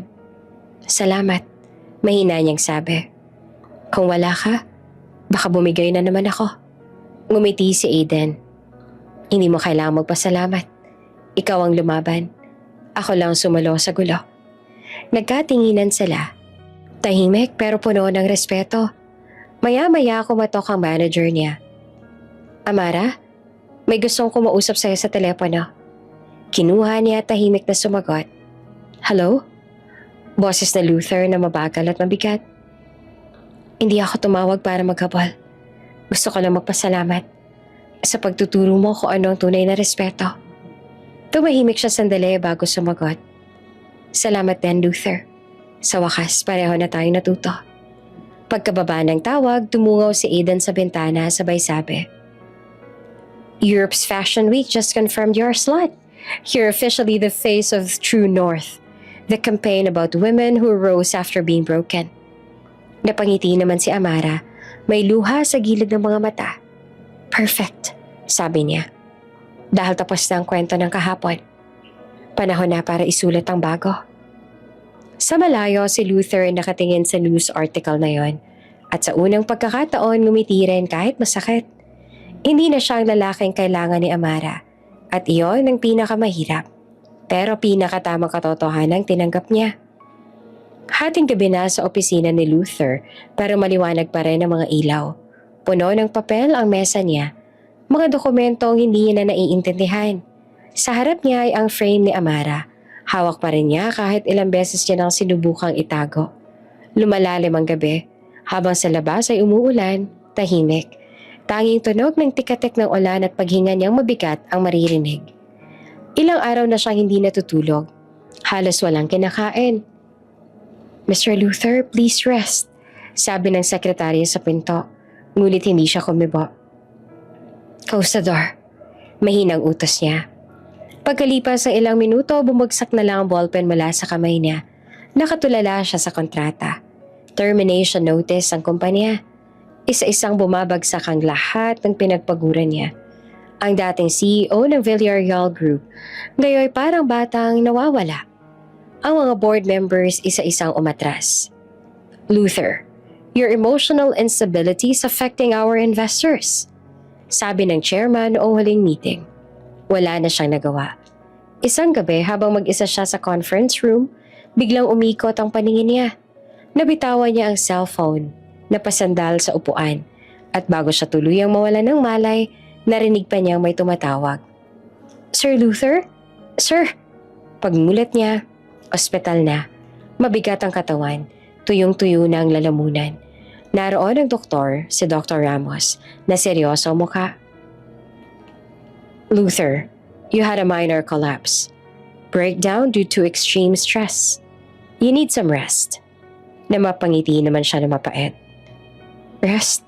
Salamat, mahina niyang sabi. Kung wala ka, baka bumigay na naman ako. Ngumiti si Aiden. Hindi mo kailangang magpasalamat. Ikaw ang lumaban. Ako lang sumalo sa gulo. Nagkatinginan sila. Tahimik pero puno ng respeto. Maya-maya kumatok ang manager niya. Amara, may gustong kumausap sa'yo sa telepono. Kinuha niya tahimik na sumagot. Hello? Boses na Luther na mabagal at mabigat. Hindi ako tumawag para maghabol. Gusto ko lang magpasalamat sa pagtuturo mo kung ano ang tunay na respeto. Tumahimik siya sandali bago sumagot. Salamat din, Luther. Sa wakas, pareho na tayong natuto. Pagkababa ng tawag, tumungaw si Aidan sa bintana sabay sabi, Europe's Fashion Week just confirmed your slot. You're officially the face of True North, the campaign about women who rose after being broken. Napangiti naman si Amara, may luha sa gilid ng mga mata. Perfect, sabi niya. Dahil tapos na ang kwento ng kahapon. Panahon na para isulat ang bago. Sa malayo, si Luther nakatingin sa news article na yon at sa unang pagkakataon ngumiti rin kahit masakit. Hindi na siya ang lalaking kailangan ni Amara at iyon ang pinakamahirap pero pinakatamang katotohanan tinanggap niya. Hating gabi na sa opisina ni Luther pero maliwanag pa rin ang mga ilaw. Puno ng papel ang mesa niya, mga dokumentong hindi niya na naiintindihan. Sa harap niya ay ang frame ni Amara. Hawak pa rin niya kahit ilang beses niya nang sinubukang itago. Lumalalim ang gabi, habang sa labas ay umuulan, tahimik. Tanging tunog ng tikatik ng ulan at paghinga niyang mabigat ang maririnig. Ilang araw na siyang hindi natutulog. Halos walang kinakain. Mr. Luther, please rest, sabi ng sekretarya sa pinto, ngulit hindi siya kumibo. Close the door. Mahinang utos niya. Pagkalipas ng ilang minuto, bumagsak na lang ang ballpen mula sa kamay niya. Nakatulala siya sa kontrata. Termination notice ang kumpanya. Isa-isang bumabagsak ang lahat ng pinagpaguran niya. Ang dating CEO ng Villarreal Group, ngayon parang batang nawawala. Ang mga board members isa-isang umatras. Luther, your emotional instability is affecting our investors, sabi ng chairman noong huling meeting. Wala na siyang nagawa. Isang gabi habang mag-isa siya sa conference room, biglang umikot ang paningin niya. Nabitawan niya ang cellphone, napasandal sa upuan, at bago siya tuluyang mawalan ng malay, narinig pa niyang may tumatawag. Sir Luther? Sir? Pagmulat niya, ospital na. Mabigat ang katawan, tuyong-tuyo na ang lalamunan. Naroon ang doktor, si Dr. Ramos, na seryoso ang mukha. Luther, you had a minor collapse. Breakdown due to extreme stress. You need some rest. Namapangiti naman siya na mapait. Rest?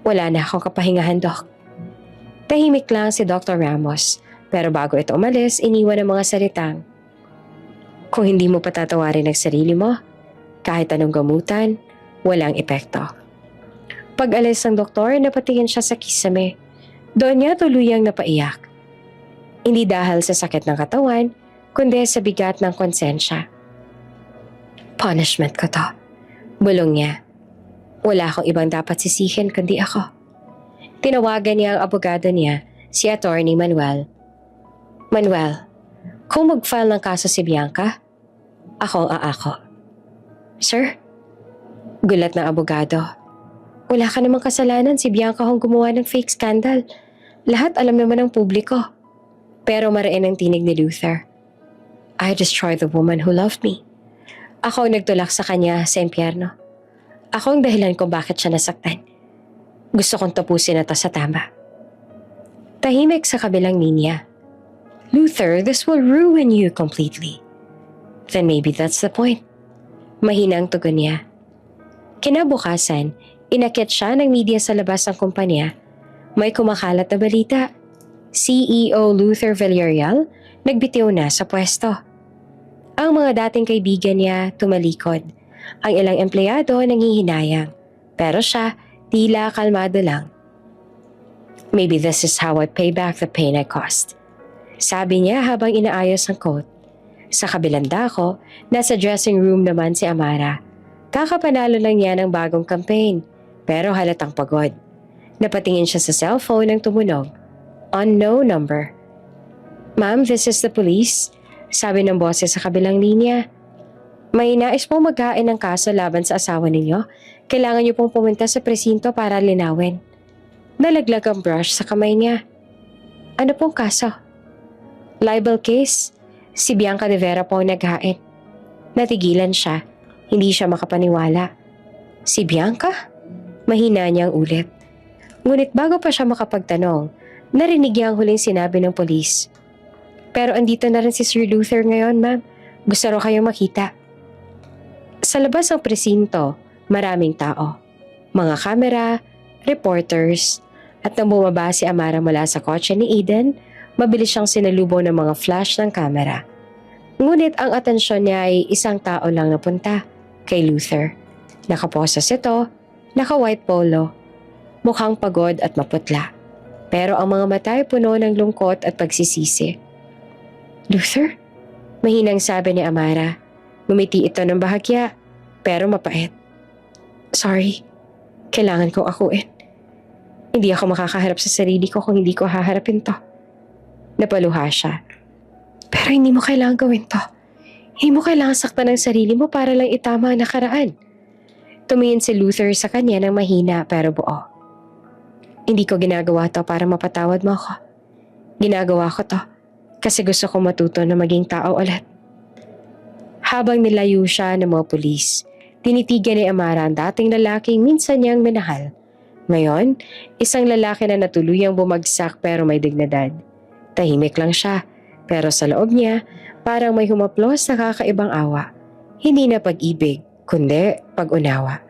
Wala na akong kapahingahan, Doc. Tahimik lang si Dr. Ramos, pero bago ito umalis, iniwan ang mga salitang, kung hindi mo patatawarin ang sarili mo, kahit anong gamutan, walang epekto. Pag-alis ng doktor, napatingin siya sa kisame. Doon niya tuluyang napaiyak. Hindi dahil sa sakit ng katawan, kundi sa bigat ng konsensya. Punishment ko to. Bulong niya. Wala akong ibang dapat sisihin kundi ako. Tinawagan niya ang abogado niya, si Attorney Manuel. Manuel, kung mag-file ng kaso si Bianca, ako ang aako. Sir? Gulat ng abogado. Wala ka namang kasalanan, si Bianca ang gumawa ng fake scandal. Lahat alam naman ng publiko. Pero mariin ang tinig ni Luther. I destroyed the woman who loved me. Ako ang nagtulak sa kanya sa impyerno. Ako ang dahilan kung bakit siya nasaktan. Gusto kong tapusin na to sa tama. Tahimik sa kabilang linya. Luther, this will ruin you completely. Then maybe that's the point. Mahinang tugon niya. Kinabukasan, inakyat siya ng media sa labas ng kumpanya. May kumakalat na balita. CEO Luther Villarreal nagbitiw na sa pwesto. Ang mga dating kaibigan niya tumalikod. Ang ilang empleyado nanghihinayang. Pero siya, tila kalmado lang. Maybe this is how I pay back the pain I caused. Sabi niya habang inaayos ang coat. Sa kabilang dako, nasa dressing room naman si Amara. Kakapanalo lang niya ng bagong campaign, pero halatang pagod. Napatingin siya sa cellphone ng tumunog. Unknown number. Ma'am, this is the police, sabi ng boses sa kabilang linya. May nais pong maghain ng kaso laban sa asawa ninyo. Kailangan niyo pong pumunta sa presinto para linawin. Nalaglag ang brush sa kamay niya. Ano pong kaso? Libel case. Si Bianca de Vera po ang naghain. Natigilan siya. Hindi siya makapaniwala. Si Bianca? Mahina niyang ulit. Ngunit bago pa siya makapagtanong, narinig niya ang huling sinabi ng polis. Pero andito na rin si Sir Luther ngayon, ma'am. Gusto raw kayong makita. Sa labas ng presinto, maraming tao. Mga kamera, reporters, at nang bumaba si Amara mula sa kotse ni Eden, mabilis siyang sinalubong ng mga flash ng kamera. Ngunit ang atensyon niya ay isang tao lang napunta, kay Luther. Nakaposas ito, naka-white polo, mukhang pagod at maputla. Pero ang mga mata ay puno ng lungkot at pagsisisi. Luther? Mahinang sabi ni Amara. Ngumiti ito ng bahagya, pero mapait. Sorry, kailangan kong akuin. Hindi ako makakaharap sa sarili ko kung hindi ko haharapin to. Napaluha siya. Pero hindi mo kailangan gawin to. Hindi mo kailangan saktan ng sarili mo para lang itama ang nakaraan. Tumingin si Luther sa kanya ng mahina pero buo. Hindi ko ginagawa to para mapatawad mo ako. Ginagawa ko to kasi gusto ko matuto na maging tao ulit. Habang nilayo siya ng mga pulis, tinitigan ni Amara ang dating lalaking minsan niyang minahal. Ngayon, isang lalaki na natuluyang bumagsak pero may dignidad. Tahimik lang siya, pero sa loob niya, parang may humaplos na kakaibang awa. Hindi na pag-ibig, kundi pag-unawa.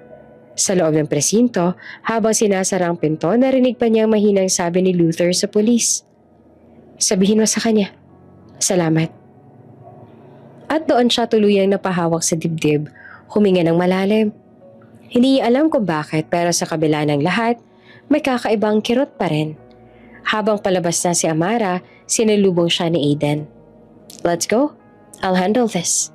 Sa loob ng presinto, habang sinasara ang pinto, narinig pa niyang mahinang sabi ni Luther sa pulis. Sabihin mo sa kanya, salamat. At doon siya tuluyang napahawak sa dibdib, huminga ng malalim. Hindi niya alam kung bakit pero sa kabila ng lahat, may kakaibang kirot pa rin. Habang palabas na si Amara, sinalubong siya ni Aiden. Let's go. I'll handle this.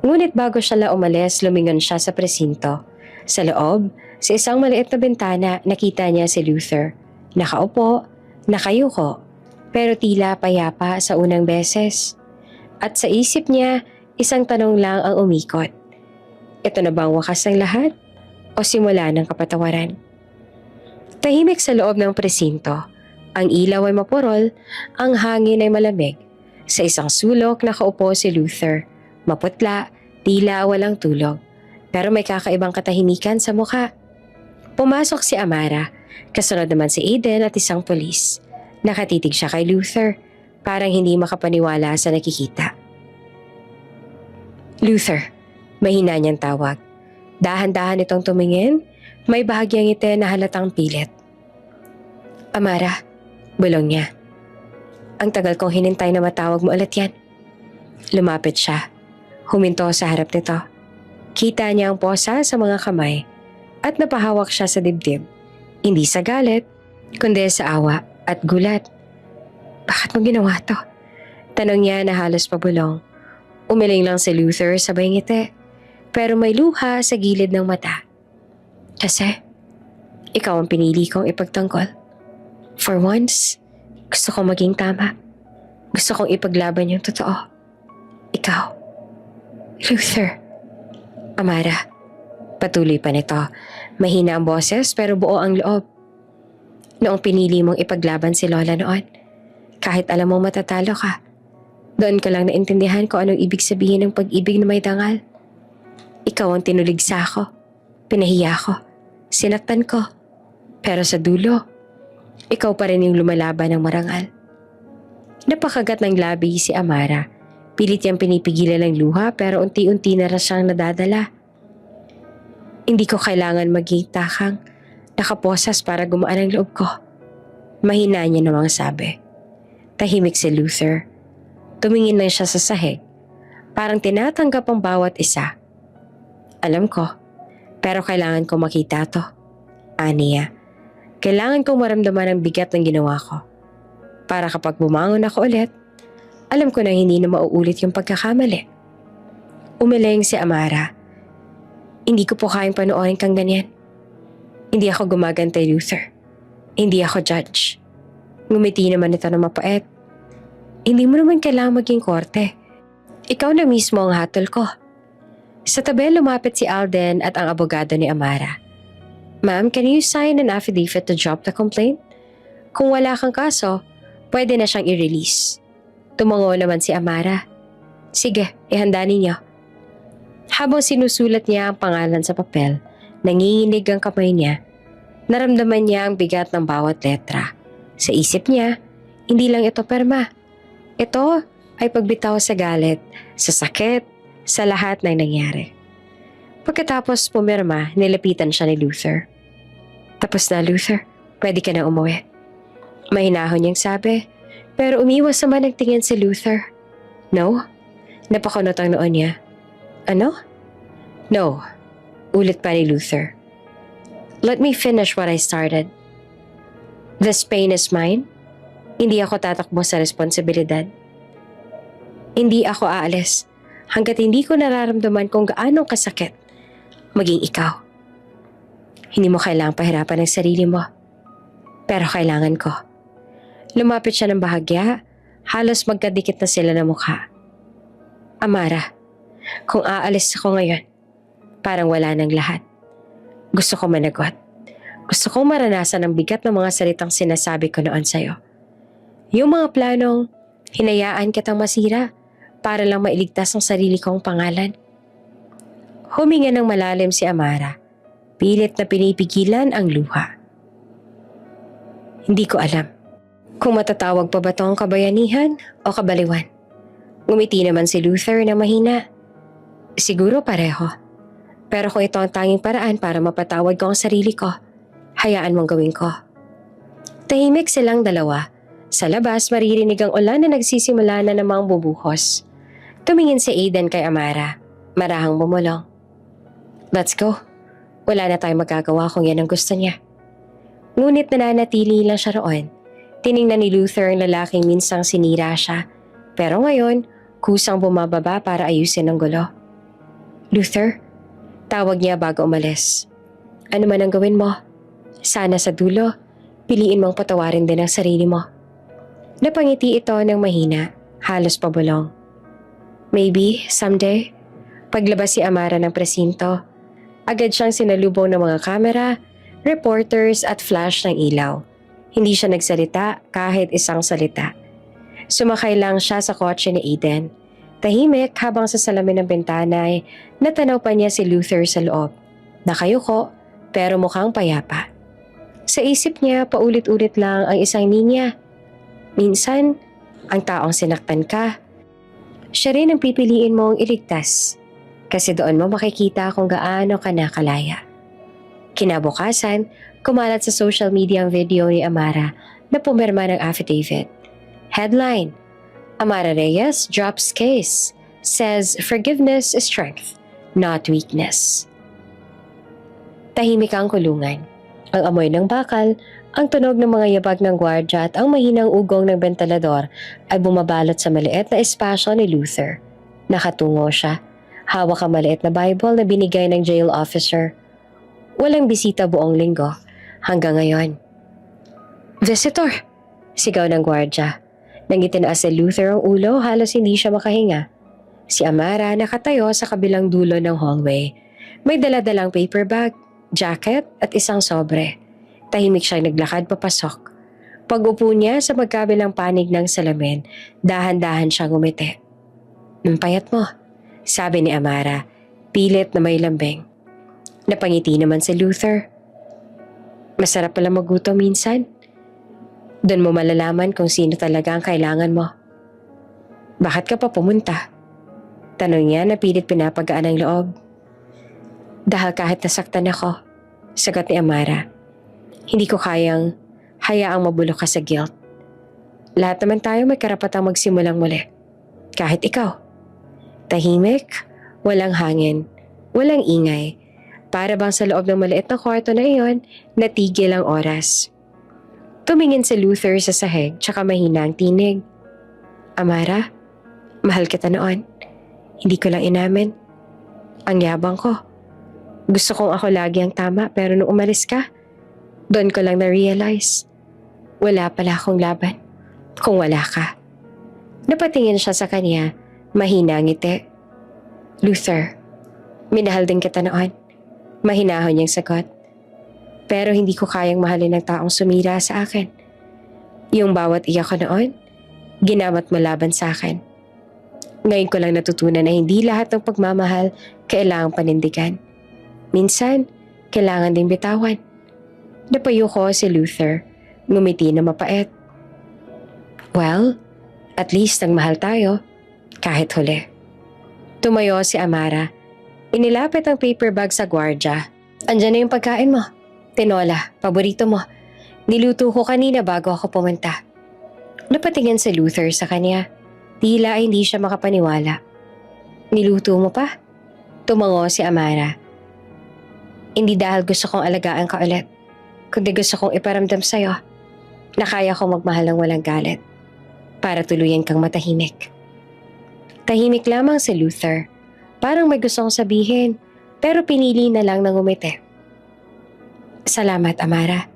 Ngunit bago siya la umalis, lumingon siya sa presinto. Sa loob, sa isang maliit na bintana, nakita niya si Luther. Nakaupo, nakayuko, pero tila payapa sa unang beses. At sa isip niya, isang tanong lang ang umikot. Ito na bang wakas ng lahat? O simula ng kapatawaran? Tahimik sa loob ng presinto. Ang ilaw ay mapurol, ang hangin ay malamig. Sa isang sulok nakaupo si Luther. Maputla, tila walang tulog. Pero may kakaibang katahimikan sa mukha. Pumasok si Amara, kasunod naman si Aiden at isang pulis. Nakatitig siya kay Luther. Parang hindi makapaniwala sa nakikita. Luther, mahina niyang tawag. Dahan-dahan itong tumingin, may bahagyang ngiti na halatang pilit. Amara, bulong niya. Ang tagal kong hinintay na matawag mo ulit yan. Lumapit siya. Huminto sa harap nito. Kita niya ang posa sa mga kamay at napahawak siya sa dibdib. Hindi sa galit, kundi sa awa at gulat. Bakit mo ginawa to? Tanong niya na halos pabulong. Umiling lang si Luther sabay ngiti, pero may luha sa gilid ng mata. Kasi, ikaw ang pinili kong ipagtanggol. For once, gusto kong maging tama. Gusto kong ipaglaban yung totoo. Ikaw. Luther. Amara. Patuloy pa nito. Mahina ang boses pero buo ang loob. Noong pinili mong ipaglaban si Lola noon, kahit alam mong matatalo ka, doon ka lang naintindihan ko anong ibig sabihin ng pag-ibig na may dangal. Ikaw ang tinuligsa ko, pinahiya ko, sinaktan ko. Pero sa dulo, ikaw pa rin yung lumalaban ng marangal. Napakagat ng labi si Amara. Pilit niyang pinipigilan ng luha pero unti-unti na rin siyang nadadala. Hindi ko kailangan maging takang, nakaposas para gumaan ang loob ko. Mahina niya namang sabi. Tahimik si Luther. Tumingin lang siya sa sahig. Parang tinatanggap ang bawat isa. Alam ko, pero kailangan ko makita to. Aniya, kailangan kong maramdaman ang bigat ng ginawa ko. Para kapag bumangon ako ulit, alam ko na hindi na mauulit yung pagkakamali. Umiling si Amara. Hindi ko po kayang panoorin kang ganyan. Hindi ako gumagantay, Luther. Hindi ako judge. Ngumiti naman ito na mapait. Hindi mo naman kailangang maging korte. Ikaw na mismo ang hatol ko. Sa tabi lumapit si Alden at ang abogado ni Amara. Ma'am, can you sign an affidavit to drop the complaint? Kung wala kang kaso, pwede na siyang i-release. Tumango naman si Amara. Sige, ihanda ninyo. Habang sinusulat niya ang pangalan sa papel, nanginginig ang kamay niya. Naramdaman niya ang bigat ng bawat letra. Sa isip niya, hindi lang ito perma. Ito ay pagbitaw sa galit, sa sakit, sa lahat ng nangyari. Pagkatapos pumirma, nilapitan siya ni Luther. Tapos na, Luther. Pwede ka na umuwi. Mahinahon niyang sabi, pero umiwas naman ang tingin si Luther. No? Napakunot ang noon niya. Ano? No. Ulit pa ni Luther. Let me finish what I started. This pain is mine. Hindi ako tatakbo sa responsibilidad. Hindi ako aalis hanggat hindi ko nararamdaman kung gaano kasakit maging ikaw. Hindi mo kailangang pahirapan ang sarili mo. Pero kailangan ko. Lumapit siya ng bahagya, halos magkadikit na sila ng mukha. Amara, kung aalis ako ngayon, parang wala nang lahat. Gusto ko managot. Gusto kong maranasan ang bigat ng mga salitang sinasabi ko noon sa'yo. Yung mga planong hinayaan kitang masira para lang mailigtas ang sarili kong pangalan. Huminga ng malalim si Amara. Pilit na pinipigilan ang luha. Hindi ko alam kung matatawag pa ba itong kabayanihan o kabaliwan. Ngumiti naman si Luther na mahina. Siguro pareho. Pero kung ito ang tanging paraan para mapatawad ko ang sarili ko, hayaan mong gawin ko. Tahimik silang dalawa. Sa labas, maririnig ang ulan na nagsisimula na namang bubuhos. Tumingin si Aiden kay Amara. Marahang bumulong. Let's go. Wala na tayong magagawa kung yan ang gusto niya. Ngunit nananatili lang siya roon. Tiningnan ni Luther ang lalaking minsang sinira siya. Pero ngayon, kusang bumababa para ayusin ang gulo. Luther, tawag niya bago umalis. Ano man ang gawin mo, sana sa dulo, piliin mong patawarin din ang sarili mo. Napangiti ito ng mahina, halos pabulong. Maybe, someday, paglabas si Amara ng presinto, agad siyang sinalubong ng mga kamera, reporters at flash ng ilaw. Hindi siya nagsalita kahit isang salita. Sumakay lang siya sa kotse ni Aiden. Tahimik habang sa salamin ng bintana ay natanaw pa niya si Luther sa loob. Nakayuko pero mukhang payapa. Sa isip niya paulit-ulit lang ang isang linya. Minsan, ang taong sinaktan ka, siya rin ang pipiliin mong iligtas. Kasi doon mo makikita kung gaano ka nakalaya. Kinabukasan, kumalat sa social media ang video ni Amara na pumirma ng affidavit. Headline, Amara Reyes drops case, says forgiveness is strength, not weakness. Tahimik ang kulungan. Ang amoy ng bakal, ang tunog ng mga yabag ng gwardya at ang mahinang ugong ng bentalador ay bumabalot sa maliit na espasyo ni Luther. Nakatungo siya. Hawak ang maliit na Bible na binigay ng jail officer. Walang bisita buong linggo hanggang ngayon. Visitor! Sigaw ng gwardya. Nang itinaas si Luther ang ulo, halos hindi siya makahinga. Si Amara nakatayo sa kabilang dulo ng hallway. May daladalang paper bag, jacket at isang sobre. Tahimik siyang naglakad papasok. Pag-upo niya sa magkabilang panig ng salamin, dahan-dahan siyang ngumiti. "Ang payat mo," sabi ni Amara, pilit na may lambing. Napangiti naman si Luther. "Masarap pala magutom minsan. Doon mo malalaman kung sino talaga ang kailangan mo." "Bakit ka pa pumunta?" Tanong niya na pilit pinapagaan ang loob. "Dahil kahit nasaktan ako," sagot ni Amara. "Hindi ko kayang hayaang mabulok ka sa guilt. Lahat naman tayo may karapatang magsimulang muli. Kahit ikaw." Tahimik, walang hangin, walang ingay. Para bang sa loob ng maliit na kwarto na iyon, natigil ang oras. Tumingin si Luther sa sahig tsaka mahina ang tinig. "Amara, mahal kita noon. Hindi ko lang inamin. Ang yabang ko. Gusto kong ako lagi ang tama pero nung umalis ka, doon ko lang na-realize. Wala pala akong laban kung wala ka." Napatingin siya sa kanya, mahina ang ngiti. "Luther, Minahal din kita noon. Mahinahon niyang sagot. Pero hindi ko kayang mahalin ng taong sumira sa akin. Yung bawat iyak ko noon, ginamit mo laban sa akin. Ngayon ko lang natutunan na hindi lahat ng pagmamahal kailangang panindigan. Minsan, kailangan ding bitawan. Napayo ko si Luther, ngumiti na mapait. Well, at least nagmahal tayo, kahit huli. Tumayo si Amara. Inilapit ang paper bag sa gwardya. Andyan na yung pagkain mo. Tinola, paborito mo. Niluto ko kanina bago ako pumunta. Napatingin si Luther sa kanya. Tila ay hindi siya makapaniwala. Niluto mo pa? Tumango si Amara. Hindi dahil gusto kong alagaan ka ulit, kundi gusto kong iparamdam sa'yo na kaya kong magmahal ng walang galit para tuluyan kang matahimik. Tahimik lamang si Luther. Parang may gustong sabihin, pero pinili na lang ng umiti. Salamat, Amara.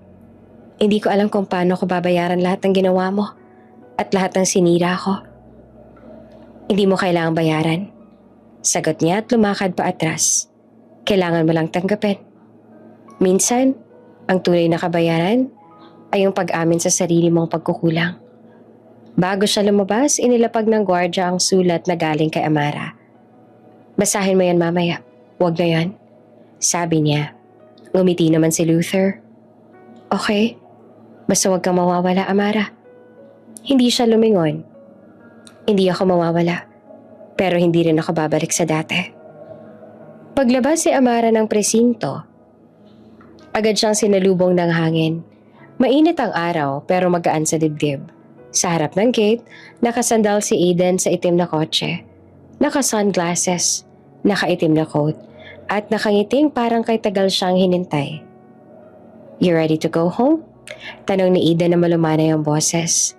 Hindi ko alam kung paano ko babayaran lahat ng ginawa mo at lahat ng sinira ko. Hindi mo kailangang bayaran. Sagot niya at lumakad pa atras. Kailangan mo lang tanggapin. Minsan, ang tunay na kabayaran ay yung pag-amin sa sarili mong pagkukulang. Bago siya lumabas, inilapag ng gwardya ang sulat na galing kay Amara. Basahin mo yan mamaya. Huwag na yan. Sabi niya. Ngumiti naman si Luther. Okay. Basta huwag kang mawawala, Amara. Hindi siya lumingon. Hindi ako mawawala. Pero hindi rin ako babalik sa dati. Paglabas si Amara ng presinto, agad siyang sinalubong ng hangin. Mainit ang araw pero magaan sa dibdib. Sa harap ng gate, nakasandal si Aiden sa itim na kotse. Naka-sunglasses, nakaitim na coat, at nakangiting parang kay tagal siyang hinintay. You ready to go home? Tanong ni Aiden na malumanay ang boses.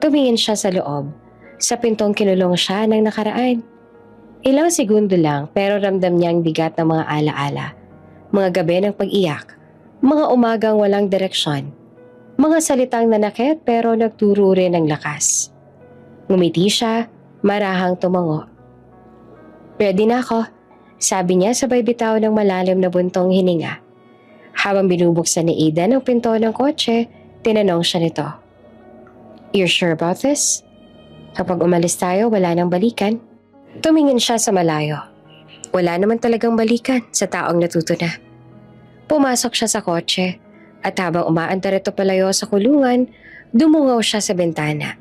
Tumingin siya sa loob. Sa pintong kinulong siya ng nakaraan. Ilang segundo lang pero ramdam niya ang bigat ng mga alaala. Mga gabi ng pag-iyak. Mga umagang walang direksyon. Mga salitang nanakit pero nagturo rin ng lakas. Ngumiti siya, marahang tumango. Ready na ako, sabi niya sabay bitaw ng malalim na buntong hininga. Habang binubuksan ni Aiden ang pinto ng kotse, tinanong siya nito. You're sure about this? Kapag umalis tayo, wala nang balikan. Tumingin siya sa malayo. Wala naman talagang balikan sa taong natuto na. Pumasok siya sa kotse at habang umaandar ito palayo sa kulungan, dumungaw siya sa bintana.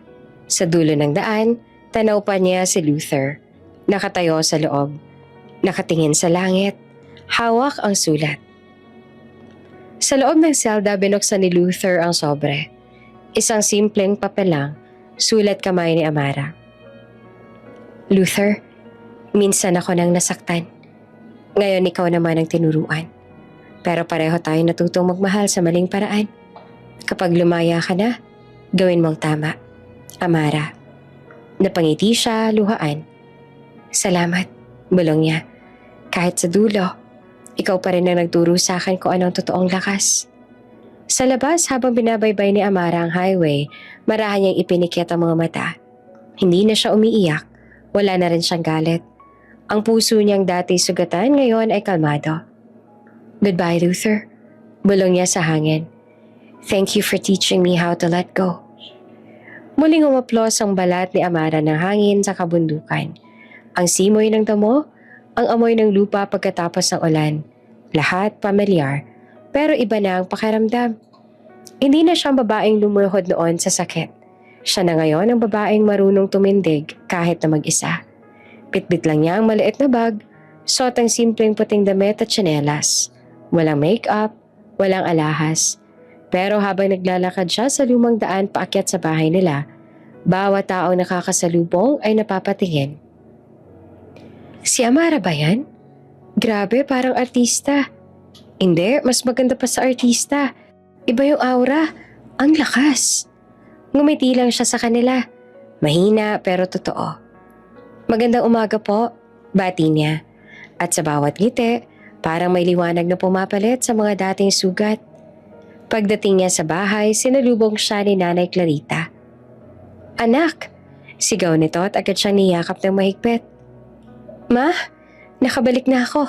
Sa dulo ng daan, tanaw pa niya si Luther. Nakatayo sa loob. Nakatingin sa langit. Hawak ang sulat. Sa loob ng selda, binuksan ni Luther ang sobre. Isang simpleng papel lang. Sulat kamay ni Amara. Luther, minsan ako nang nasaktan. Ngayon ikaw naman ang tinuruan. Pero pareho tayo natutong magmahal sa maling paraan. Kapag lumaya ka na, gawin mong tama. Amara. Napangiti siya, luhaan. Salamat, bulong niya. Kahit sa dulo, ikaw pa rin ang nagturo sa akin kung anong totoong lakas. Sa labas habang binabaybay ni Amara ang highway, marahan niyang ipinikit ang mga mata. Hindi na siya umiiyak, wala na rin siyang galit. Ang puso niyang dati sugatan ngayon ay kalmado. Goodbye, Luther. Bulong niya sa hangin. Thank you for teaching me how to let go. Muling umaplos ang balat ni Amara ng hangin sa kabundukan. Ang simoy ng damo, ang amoy ng lupa pagkatapos ng ulan. Lahat pamilyar. Pero iba na ang pakiramdam. Hindi na siyang babaeng lumuhod noon sa sakit. Siya na ngayon ang babaeng marunong tumindig kahit na mag-isa. Bitbit lang niya ang maliit na bag, suot ang simpleng puting damit at tsinelas. Walang make-up, walang alahas. Pero habang naglalakad siya sa lumang daan paakyat sa bahay nila, bawat taong nakakasalubong ay napapatingin. Si Amara ba yan? Grabe, parang artista. Hindi, mas maganda pa sa artista. Iba yung aura. Ang lakas. Ngumiti lang siya sa kanila. Mahina pero totoo. Magandang umaga po, bati niya. At sa bawat ngiti, parang may liwanag na pumapalit sa mga dating sugat. Pagdating niya sa bahay, sinalubong siya ni Nanay Clarita. Anak! Sigaw nito at agad siyang niyakap ng mahigpit. Ma, nakabalik na ako.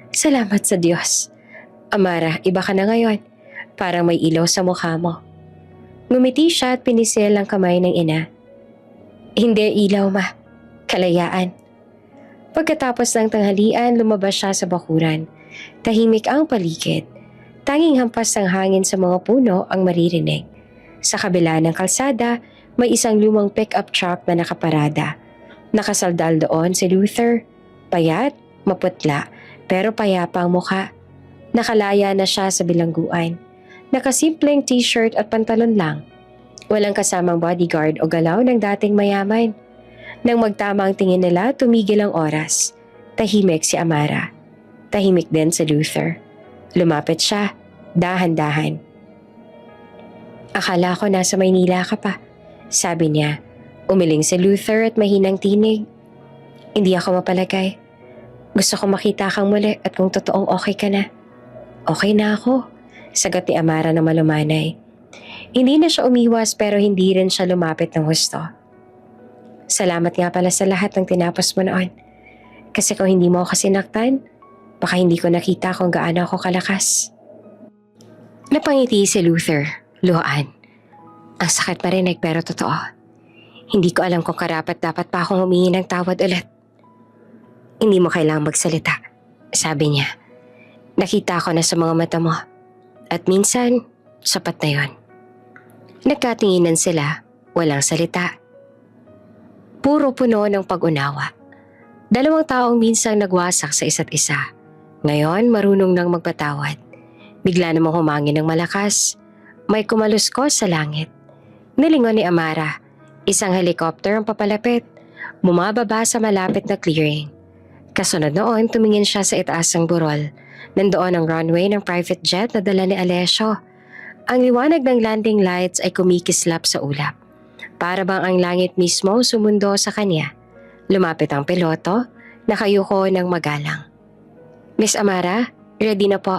Salamat sa Diyos. Amara, iba ka na ngayon. Parang may ilaw sa mukha mo. Ngumiti siya at pinisil ang kamay ng ina. Hindi ilaw, ma. Kalayaan. Pagkatapos ng tanghalian, lumabas siya sa bakuran. Tahimik ang paligid. Tanging hampas ng hangin sa mga puno ang maririnig. Sa kabila ng kalsada, may isang lumang pick-up truck na nakaparada. Nakasaldal doon si Luther. Payat, maputla, pero payapa ang mukha. Nakalaya na siya sa bilangguan. Nakasimpleng t-shirt at pantalon lang. Walang kasamang bodyguard o galaw ng dating mayaman. Nang magtama ang tingin nila, tumigil ang oras. Tahimik si Amara. Tahimik din si Luther. Lumapit siya, dahan-dahan. Akala ko nasa Maynila ka pa, sabi niya. Umiling si Luther at mahinang tinig. Hindi ako mapalagay. Gusto ko makita kang muli at kung totoong okay ka na. Okay na ako, sagot ni Amara na malumanay. Hindi na siya umiwas pero hindi rin siya lumapit ng husto. Salamat nga pala sa lahat ng tinapos mo noon. Kasi kung hindi mo ako sinaktan, baka hindi ko nakita kung gaano ako kalakas. Napangiti si Luther, luhaan. Ang sakit marinig pero totoo. Hindi ko alam kung karapat dapat pa akong humingi ng tawad ulit. Hindi mo kailangang magsalita, sabi niya. Nakita ko na sa mga mata mo. At minsan, sapat na yon. Nagkatinginan sila, walang salita. Puro puno ng pag-unawa. Dalawang taong minsang nagwasak sa isa't isa. Ngayon, marunong nang magpatawad. Bigla namang humangin ng malakas. May kumaluskos sa langit. Nilingon ni Amara. Isang helicopter ang papalapit. Bumababa sa malapit na clearing. Kasunod noon, tumingin siya sa itaas ng burol. Nandoon ang runway ng private jet na dala ni Alessio. Ang liwanag ng landing lights ay kumikislap sa ulap. Para bang ang langit mismo sumundo sa kanya. Lumapit ang piloto, nakayuko ng magalang. Miss Amara, ready na po.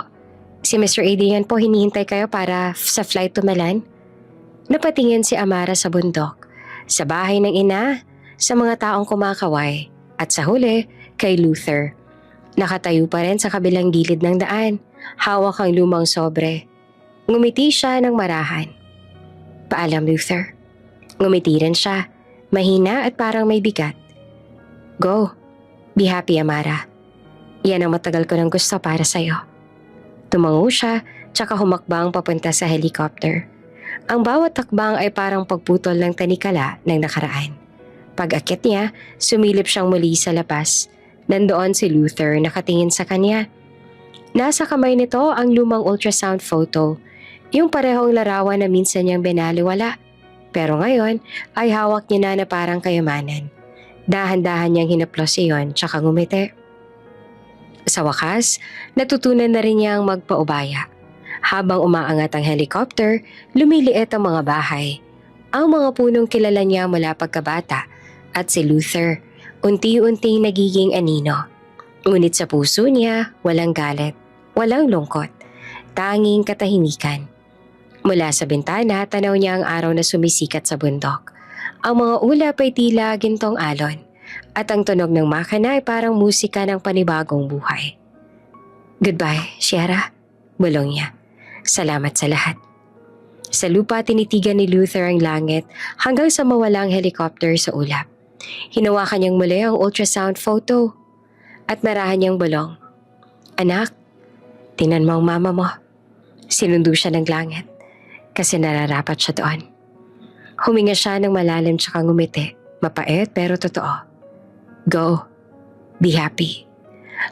Si Mr. Adrian po hinihintay kayo para sa flight to Milan. Napatingin si Amara sa bundok, sa bahay ng ina, sa mga taong kumakaway, at sa huli, kay Luther. Nakatayo pa rin sa kabilang gilid ng daan, hawak ang lumang sobre. Ngumiti siya ng marahan. Paalam, Luther. Ngumiti rin siya, mahina at parang may bigat. Go. Be happy, Amara. Yan ang matagal ko nang gusto para sa'yo. Tumango siya, tsaka humakbang papunta sa helicopter. Ang bawat takbang ay parang pagputol ng tanikala ng nakaraan. Pag-akit niya, sumilip siyang muli sa labas. Nandoon si Luther nakatingin sa kanya. Nasa kamay nito ang lumang ultrasound photo, yung parehong larawan na minsan niyang binaliwala. Pero ngayon ay hawak niya na parang kayamanan. Dahan-dahan niyang hinaplos iyon tsaka ngumiti. Sa wakas, natutunan na rin niyang magpaubaya. Habang umaangat ang helicopter, lumiliit ang mga bahay. Ang mga punong kilala niya mula pagkabata at si Luther, unti-unting nagiging anino. Ngunit sa puso niya, walang galit, walang lungkot, tanging katahimikan. Mula sa bintana, tanaw niya ang araw na sumisikat sa bundok. Ang mga ulap ay tila gintong alon, at ang tunog ng makina ay parang musika ng panibagong buhay. Goodbye, Sierra, bulong niya. Salamat sa lahat. Sa lupa, tinitigan ni Luther ang langit hanggang sa mawala ang helicopter sa ulap. Hinawakan niyang muli ang ultrasound photo at narahan niyang bulong. Anak, tinan mo ang mama mo. Sinundo siya ng langit kasi nararapat siya doon. Huminga siya ng malalim tsaka ngumiti. Mapait pero totoo. Go. Be happy.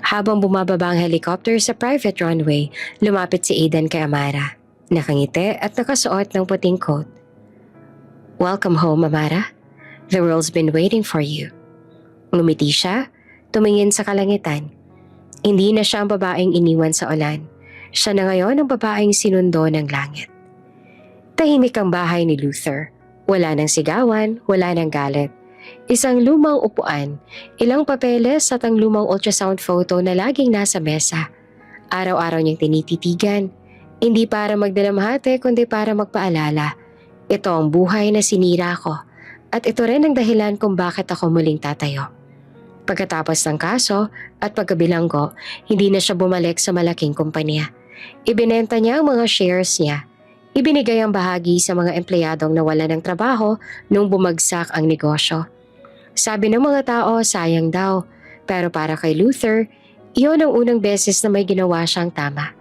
Habang bumababa ang helicopter sa private runway, lumapit si Aidan kay Amara. Nakangiti at nakasuot ng puting coat. Welcome home, Amara. The world's been waiting for you. Ngumiti siya, tumingin sa kalangitan. Hindi na siya ang babaeng iniwan sa ulan. Siya na ngayon ang babaeng sinundo ng langit. Tahimik ang bahay ni Luther. Wala nang sigawan, wala nang galit. Isang lumang upuan, ilang papeles at ang lumang ultrasound photo na laging nasa mesa. Araw-araw niyang tinititigan. Hindi para magdalamhati kundi para magpaalala. Ito ang buhay na sinira ko at ito rin ang dahilan kung bakit ako muling tatayo. Pagkatapos ng kaso at pagkabilanggo, hindi na siya bumalik sa malaking kumpanya. Ibinenta niya ang mga shares niya. Ibinigay ang bahagi sa mga empleyadong nawalan ng trabaho nung bumagsak ang negosyo. Sabi ng mga tao, sayang daw. Pero para kay Luther, iyon ang unang beses na may ginawa siyang tama.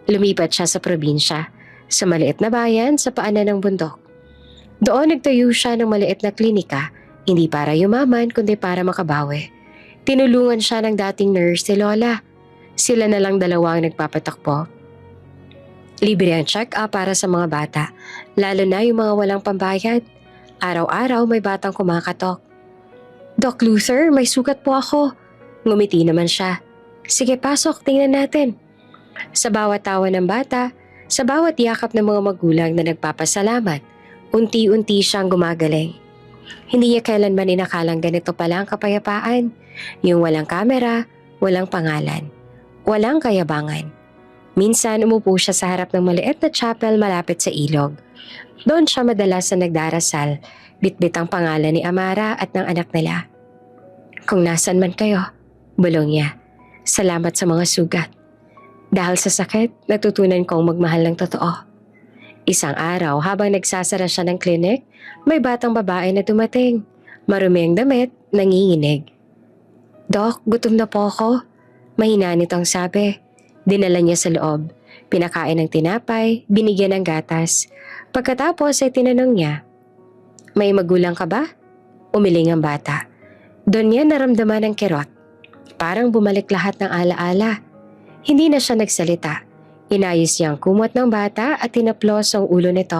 Lumipat siya sa probinsya, sa maliit na bayan sa paanan ng bundok. Doon nagtayo siya ng maliit na klinika, hindi para yumaman kundi para makabawi. Tinulungan siya ng dating nurse si Lola. Sila na lang dalawang nagpapatakbo. Libre ang check-up para sa mga bata, lalo na yung mga walang pambayad. Araw-araw may batang kumakatok. Doc Luther, may sugat po ako. Ngumiti naman siya. Sige, pasok, tingnan natin. Sa bawat tawa ng bata, sa bawat yakap ng mga magulang na nagpapasalamat, unti-unti siyang gumagaling. Hindi niya kailanman inakalang ganito pala ang kapayapaan. Yung walang kamera, walang pangalan, walang kayabangan. Minsan umupo siya sa harap ng maliit na chapel malapit sa ilog. Doon siya madalas na nagdarasal, bitbit ang pangalan ni Amara at ng anak nila. Kung nasan man kayo, bulong niya, salamat sa mga sugat. Dahil sa sakit, natutunan kong magmahal ng totoo. Isang araw habang nagsasara siya ng klinik, may batang babae na dumating. Marumi ang damit, nanginginig. Dok, gutom na po ako. Mahina nitong sabi. Dinala niya sa loob. Pinakain ng tinapay, binigyan ng gatas. Pagkatapos ay tinanong niya, may magulang ka ba? Umiling ang bata. Doon niya naramdaman ng kirot. Parang bumalik lahat ng alaala. Hindi na siya nagsalita. Inayos niya ang kumot ng bata at tinaplos ang ulo nito.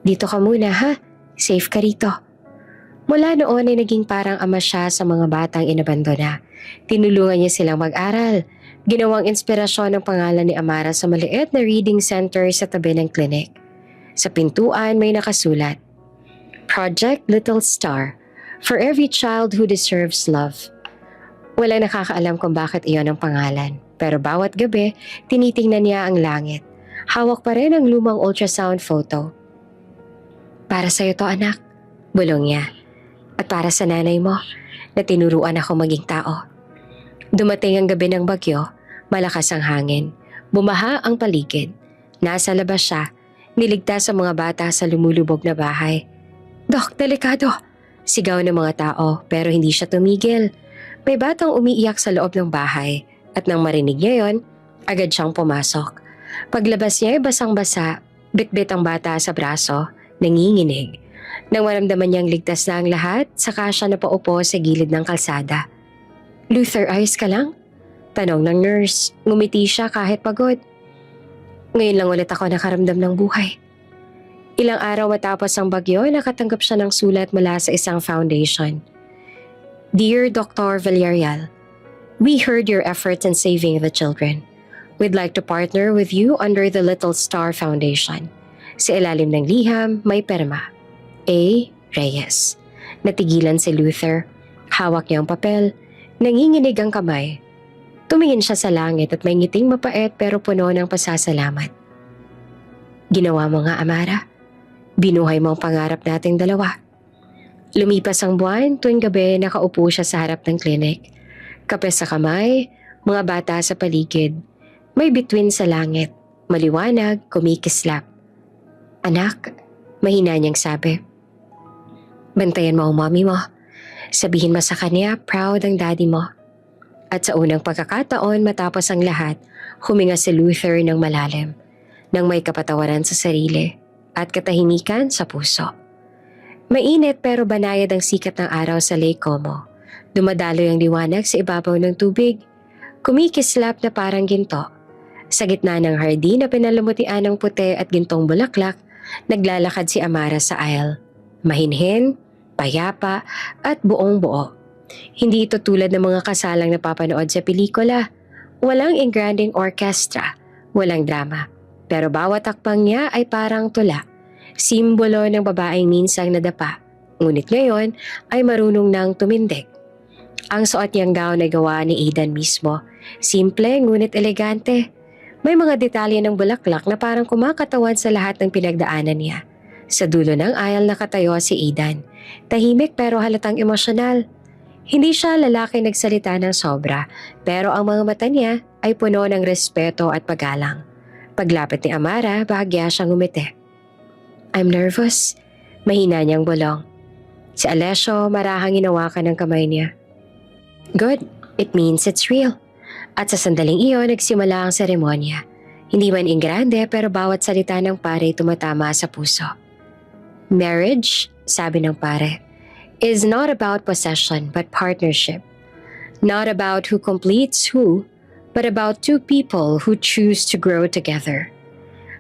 Dito ka muna ha, safe ka rito. Mula noon ay naging parang ama siya sa mga batang inabandona. Tinulungan niya silang mag-aral. Ginawang inspirasyon ang pangalan ni Amara sa maliit na reading center sa tabi ng klinik. Sa pintuan may nakasulat, Project Little Star, for every child who deserves love. Walang nakakaalam kung bakit iyon ang pangalan. Pero bawat gabi, tinitingnan niya ang langit. Hawak pa rin ang lumang ultrasound photo. Para sa'yo to anak, bulong niya. At para sa nanay mo, na tinuruan ako maging tao. Dumating ang gabi ng bagyo, malakas ang hangin. Bumaha ang paligid. Nasa labas siya, niligtas ang mga bata sa lumulubog na bahay. Dok, delikado! Sigaw ng mga tao pero hindi siya tumigil. May batang umiiyak sa loob ng bahay at nang marinig niya yon, agad siyang pumasok. Paglabas niya ay basang-basa, bitbit ang bata sa braso, nanginginig. Nang maramdaman niyang ligtas na ang lahat, saka siya napaupo sa gilid ng kalsada. Luther, ayos ka lang? Tanong ng nurse. Ngumiti siya kahit pagod. Ngayon lang ulit ako nakaramdam ng buhay. Ilang araw matapos ang bagyo, nakatanggap siya ng sulat mula sa isang foundation. Dear Dr. Villarreal, we heard your efforts in saving the children. We'd like to partner with you under the Little Star Foundation. Sa ilalim ng liham, may perma. A. Reyes. Natigilan si Luther. Hawak niya ang papel. Nanginginig ang kamay. Tumingin siya sa langit at may ngiting mapait pero puno ng pasasalamat. Ginawa mo nga, Amara. Binuhay mo ang pangarap nating dalawa. Lumipas ang buwan, tuwing gabi nakaupo siya sa harap ng klinik. Kape sa kamay, mga bata sa paligid. May bituin sa langit, maliwanag, kumikislap. Anak, mahina niyang sabi. Bantayan mo ang mommy mo. Sabihin mo sa kanya, proud ang daddy mo. At sa unang pagkakataon matapos ang lahat, huminga si Luther ng malalim, nang may kapatawaran sa sarili at katahimikan sa puso. Mainit pero banayad ang sikat ng araw sa Lake Como. Dumadaloy ang liwanag sa ibabaw ng tubig. Kumikislap na parang ginto. Sa gitna ng hardin na pinalamutian ng puti at gintong bulaklak, naglalakad si Amara sa aisle. Mahinhin, payapa at buong buo. Hindi ito tulad ng mga kasalang napapanood sa pelikula. Walang engranding orchestra, walang drama. Pero bawat takpang niya ay parang tula. Simbolo ng babaeng minsang nadapa. Ngunit ngayon ay marunong nang tumindig. Ang suot niyang gown ay gawa ni Aidan mismo. Simple ngunit elegante. May mga detalye ng bulaklak na parang kumakatawan sa lahat ng pinagdaanan niya. Sa dulo ng aisle nakatayo si Aidan. Tahimik pero halatang emosyonal. Hindi siya lalaki nagsalita ng sobra, pero ang mga mata niya ay puno ng respeto at paggalang. Paglapit ni Amara, bahagya siyang ngumiti. I'm nervous. Mahina niyang bulong. Si Alessio marahang hinawakan ng kamay niya. Good, it means it's real. At sa sandaling iyon, nagsimula ang seremonya. Hindi man ingrande pero bawat salita ng pare tumatama sa puso. Marriage, sabi ng pare, is not about possession but partnership. Not about who completes who, but about two people who choose to grow together.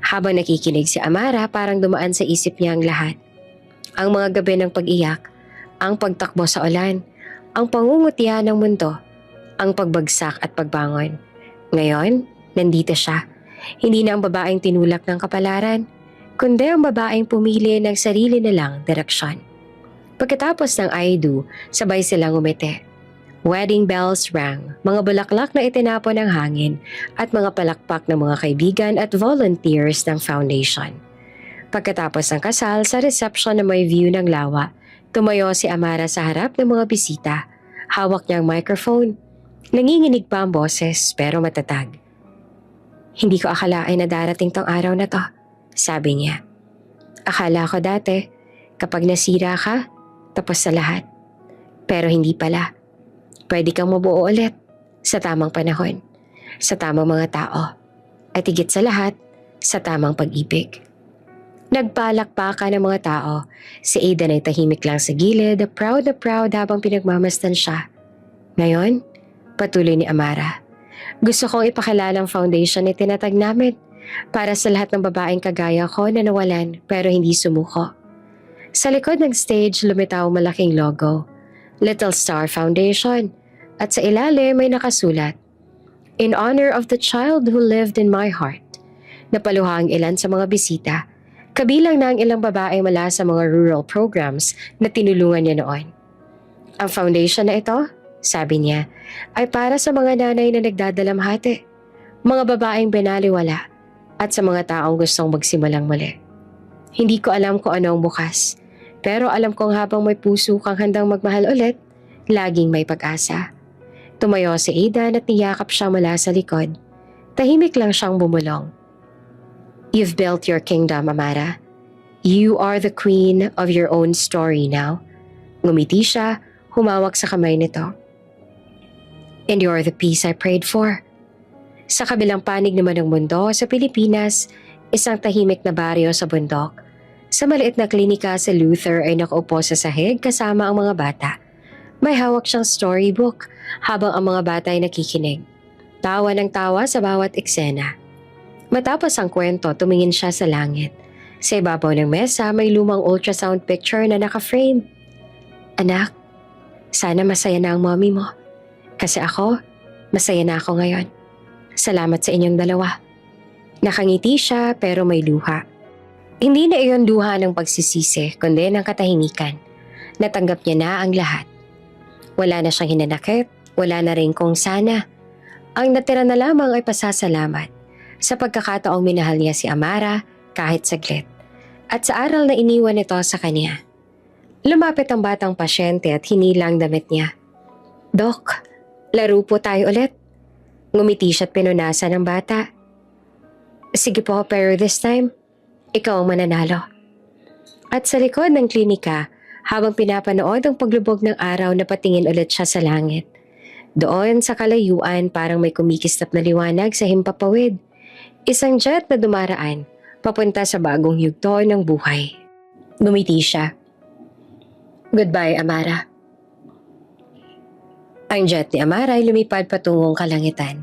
Habang nakikinig si Amara, parang dumaan sa isip niya ang lahat. Ang mga gabi ng pag-iyak, ang pagtakbo sa ulan, ang pangungutya ng mundo, ang pagbagsak at pagbangon. Ngayon, nandito siya. Hindi na ang babaeng tinulak ng kapalaran, kundi ang babaeng pumili ng sarili nilang direksyon. Pagkatapos ng I do, sabay silang umiti. Wedding bells rang, mga bulaklak na itinapon ng hangin at mga palakpak ng mga kaibigan at volunteers ng foundation. Pagkatapos ng kasal sa reception na may view ng lawa, tumayo si Amara sa harap ng mga bisita. Hawak niya ang microphone. Nanginginig pa ang boses pero matatag. Hindi ko akalain na darating tong araw na to, sabi niya. Akala ko dati, kapag nasira ka, tapos sa lahat. Pero hindi pala. Pwede kang mabuo ulit sa tamang panahon, sa tamang mga tao, at higit sa lahat, sa tamang pag-ibig. Nagpalakpakan ng mga tao. Si Aidan ay tahimik lang sa gilid, na proud habang pinagmamasdan siya. Ngayon, patuloy ni Amara. Gusto kong ipakilala ang foundation na tinatag namin para sa lahat ng babaeng kagaya ko na nawalan pero hindi sumuko. Sa likod ng stage lumitaw malaking logo, Little Star Foundation, at sa ilalim may nakasulat, In honor of the child who lived in my heart. Napaluha ang ilan sa mga bisita, kabilang na ang ilang babae mula sa mga rural programs na tinulungan niya noon. Ang foundation na ito, sabi niya, ay para sa mga nanay na nagdadalamhati, mga babaeng binaliwala, at sa mga taong gustong magsimulang muli. Hindi ko alam kung ano ang bukas, pero alam kong habang may puso kang handang magmahal ulit, laging may pag-asa. Tumayo si Aidan at niyakap siya mula sa likod. Tahimik lang siyang bumulong. You've built your kingdom, Amara. You are the queen of your own story now. Ngumiti siya, humawak sa kamay nito. And you're the peace I prayed for. Sa kabilang panig naman ng mundo, sa Pilipinas, isang tahimik na baryo sa bundok. Sa maliit na klinika sa Luther ay nakaupo sa sahig kasama ang mga bata. May hawak siyang storybook habang ang mga bata ay nakikinig. Tawa ng tawa sa bawat eksena. Matapos ang kwento, tumingin siya sa langit. Sa ibabaw ng mesa may lumang ultrasound picture na naka-frame. Anak, sana masaya na ang mommy mo. Kasi ako, masaya na ako ngayon. Salamat sa inyong dalawa. Nakangiti siya pero may luha. Hindi na iyon luha ng pagsisisi, kundi ng katahimikan. Natanggap niya na ang lahat. Wala na siyang hinanakit, wala na rin kung sana. Ang natira na lamang ay pasasalamat sa pagkakataong minahal niya si Amara kahit saglit. At sa aral na iniwan nito sa kanya. Lumapit ang batang pasyente at hinilang damit niya. Dok, laro po tayo ulit. Ngumiti siya at pinunasan ng bata. Sige po, pero this time, ikaw ang mananalo. At sa likod ng klinika, habang pinapanood ang paglubog ng araw na patingin ulit siya sa langit. Doon sa kalayuan parang may kumikislap na liwanag sa himpapawid. Isang jet na dumaraan, papunta sa bagong yugto ng buhay. Ngumiti siya. Goodbye, Amara. Ang jet ni Amara ay lumipad patungong kalangitan.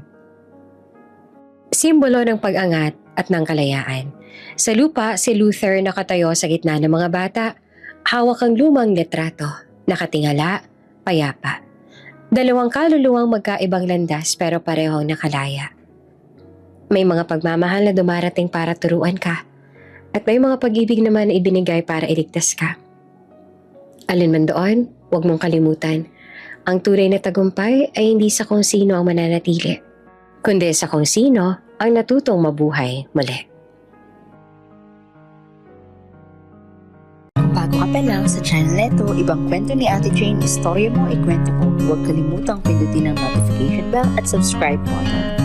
Simbolo ng pag-angat at ng kalayaan. Sa lupa, si Luther nakatayo sa gitna ng mga bata. Hawak ang lumang litrato, nakatingala, payapa. Dalawang kaluluwang magkaibang landas pero parehong nakalaya. May mga pagmamahal na dumarating para turuan ka at may mga pag-ibig naman na ibinigay para iligtas ka. Alin man doon, huwag mong kalimutan. Ang tunay na tagumpay ay hindi sa kung sino ang mananatili, kundi sa kung sino ang natutong mabuhay muli. bago ka pa lang sa channel neto, ibang kwento ni Ate Jane, istorya mo, ikwento ko. Huwag kalimutang pindutin ang notification bell at subscribe button.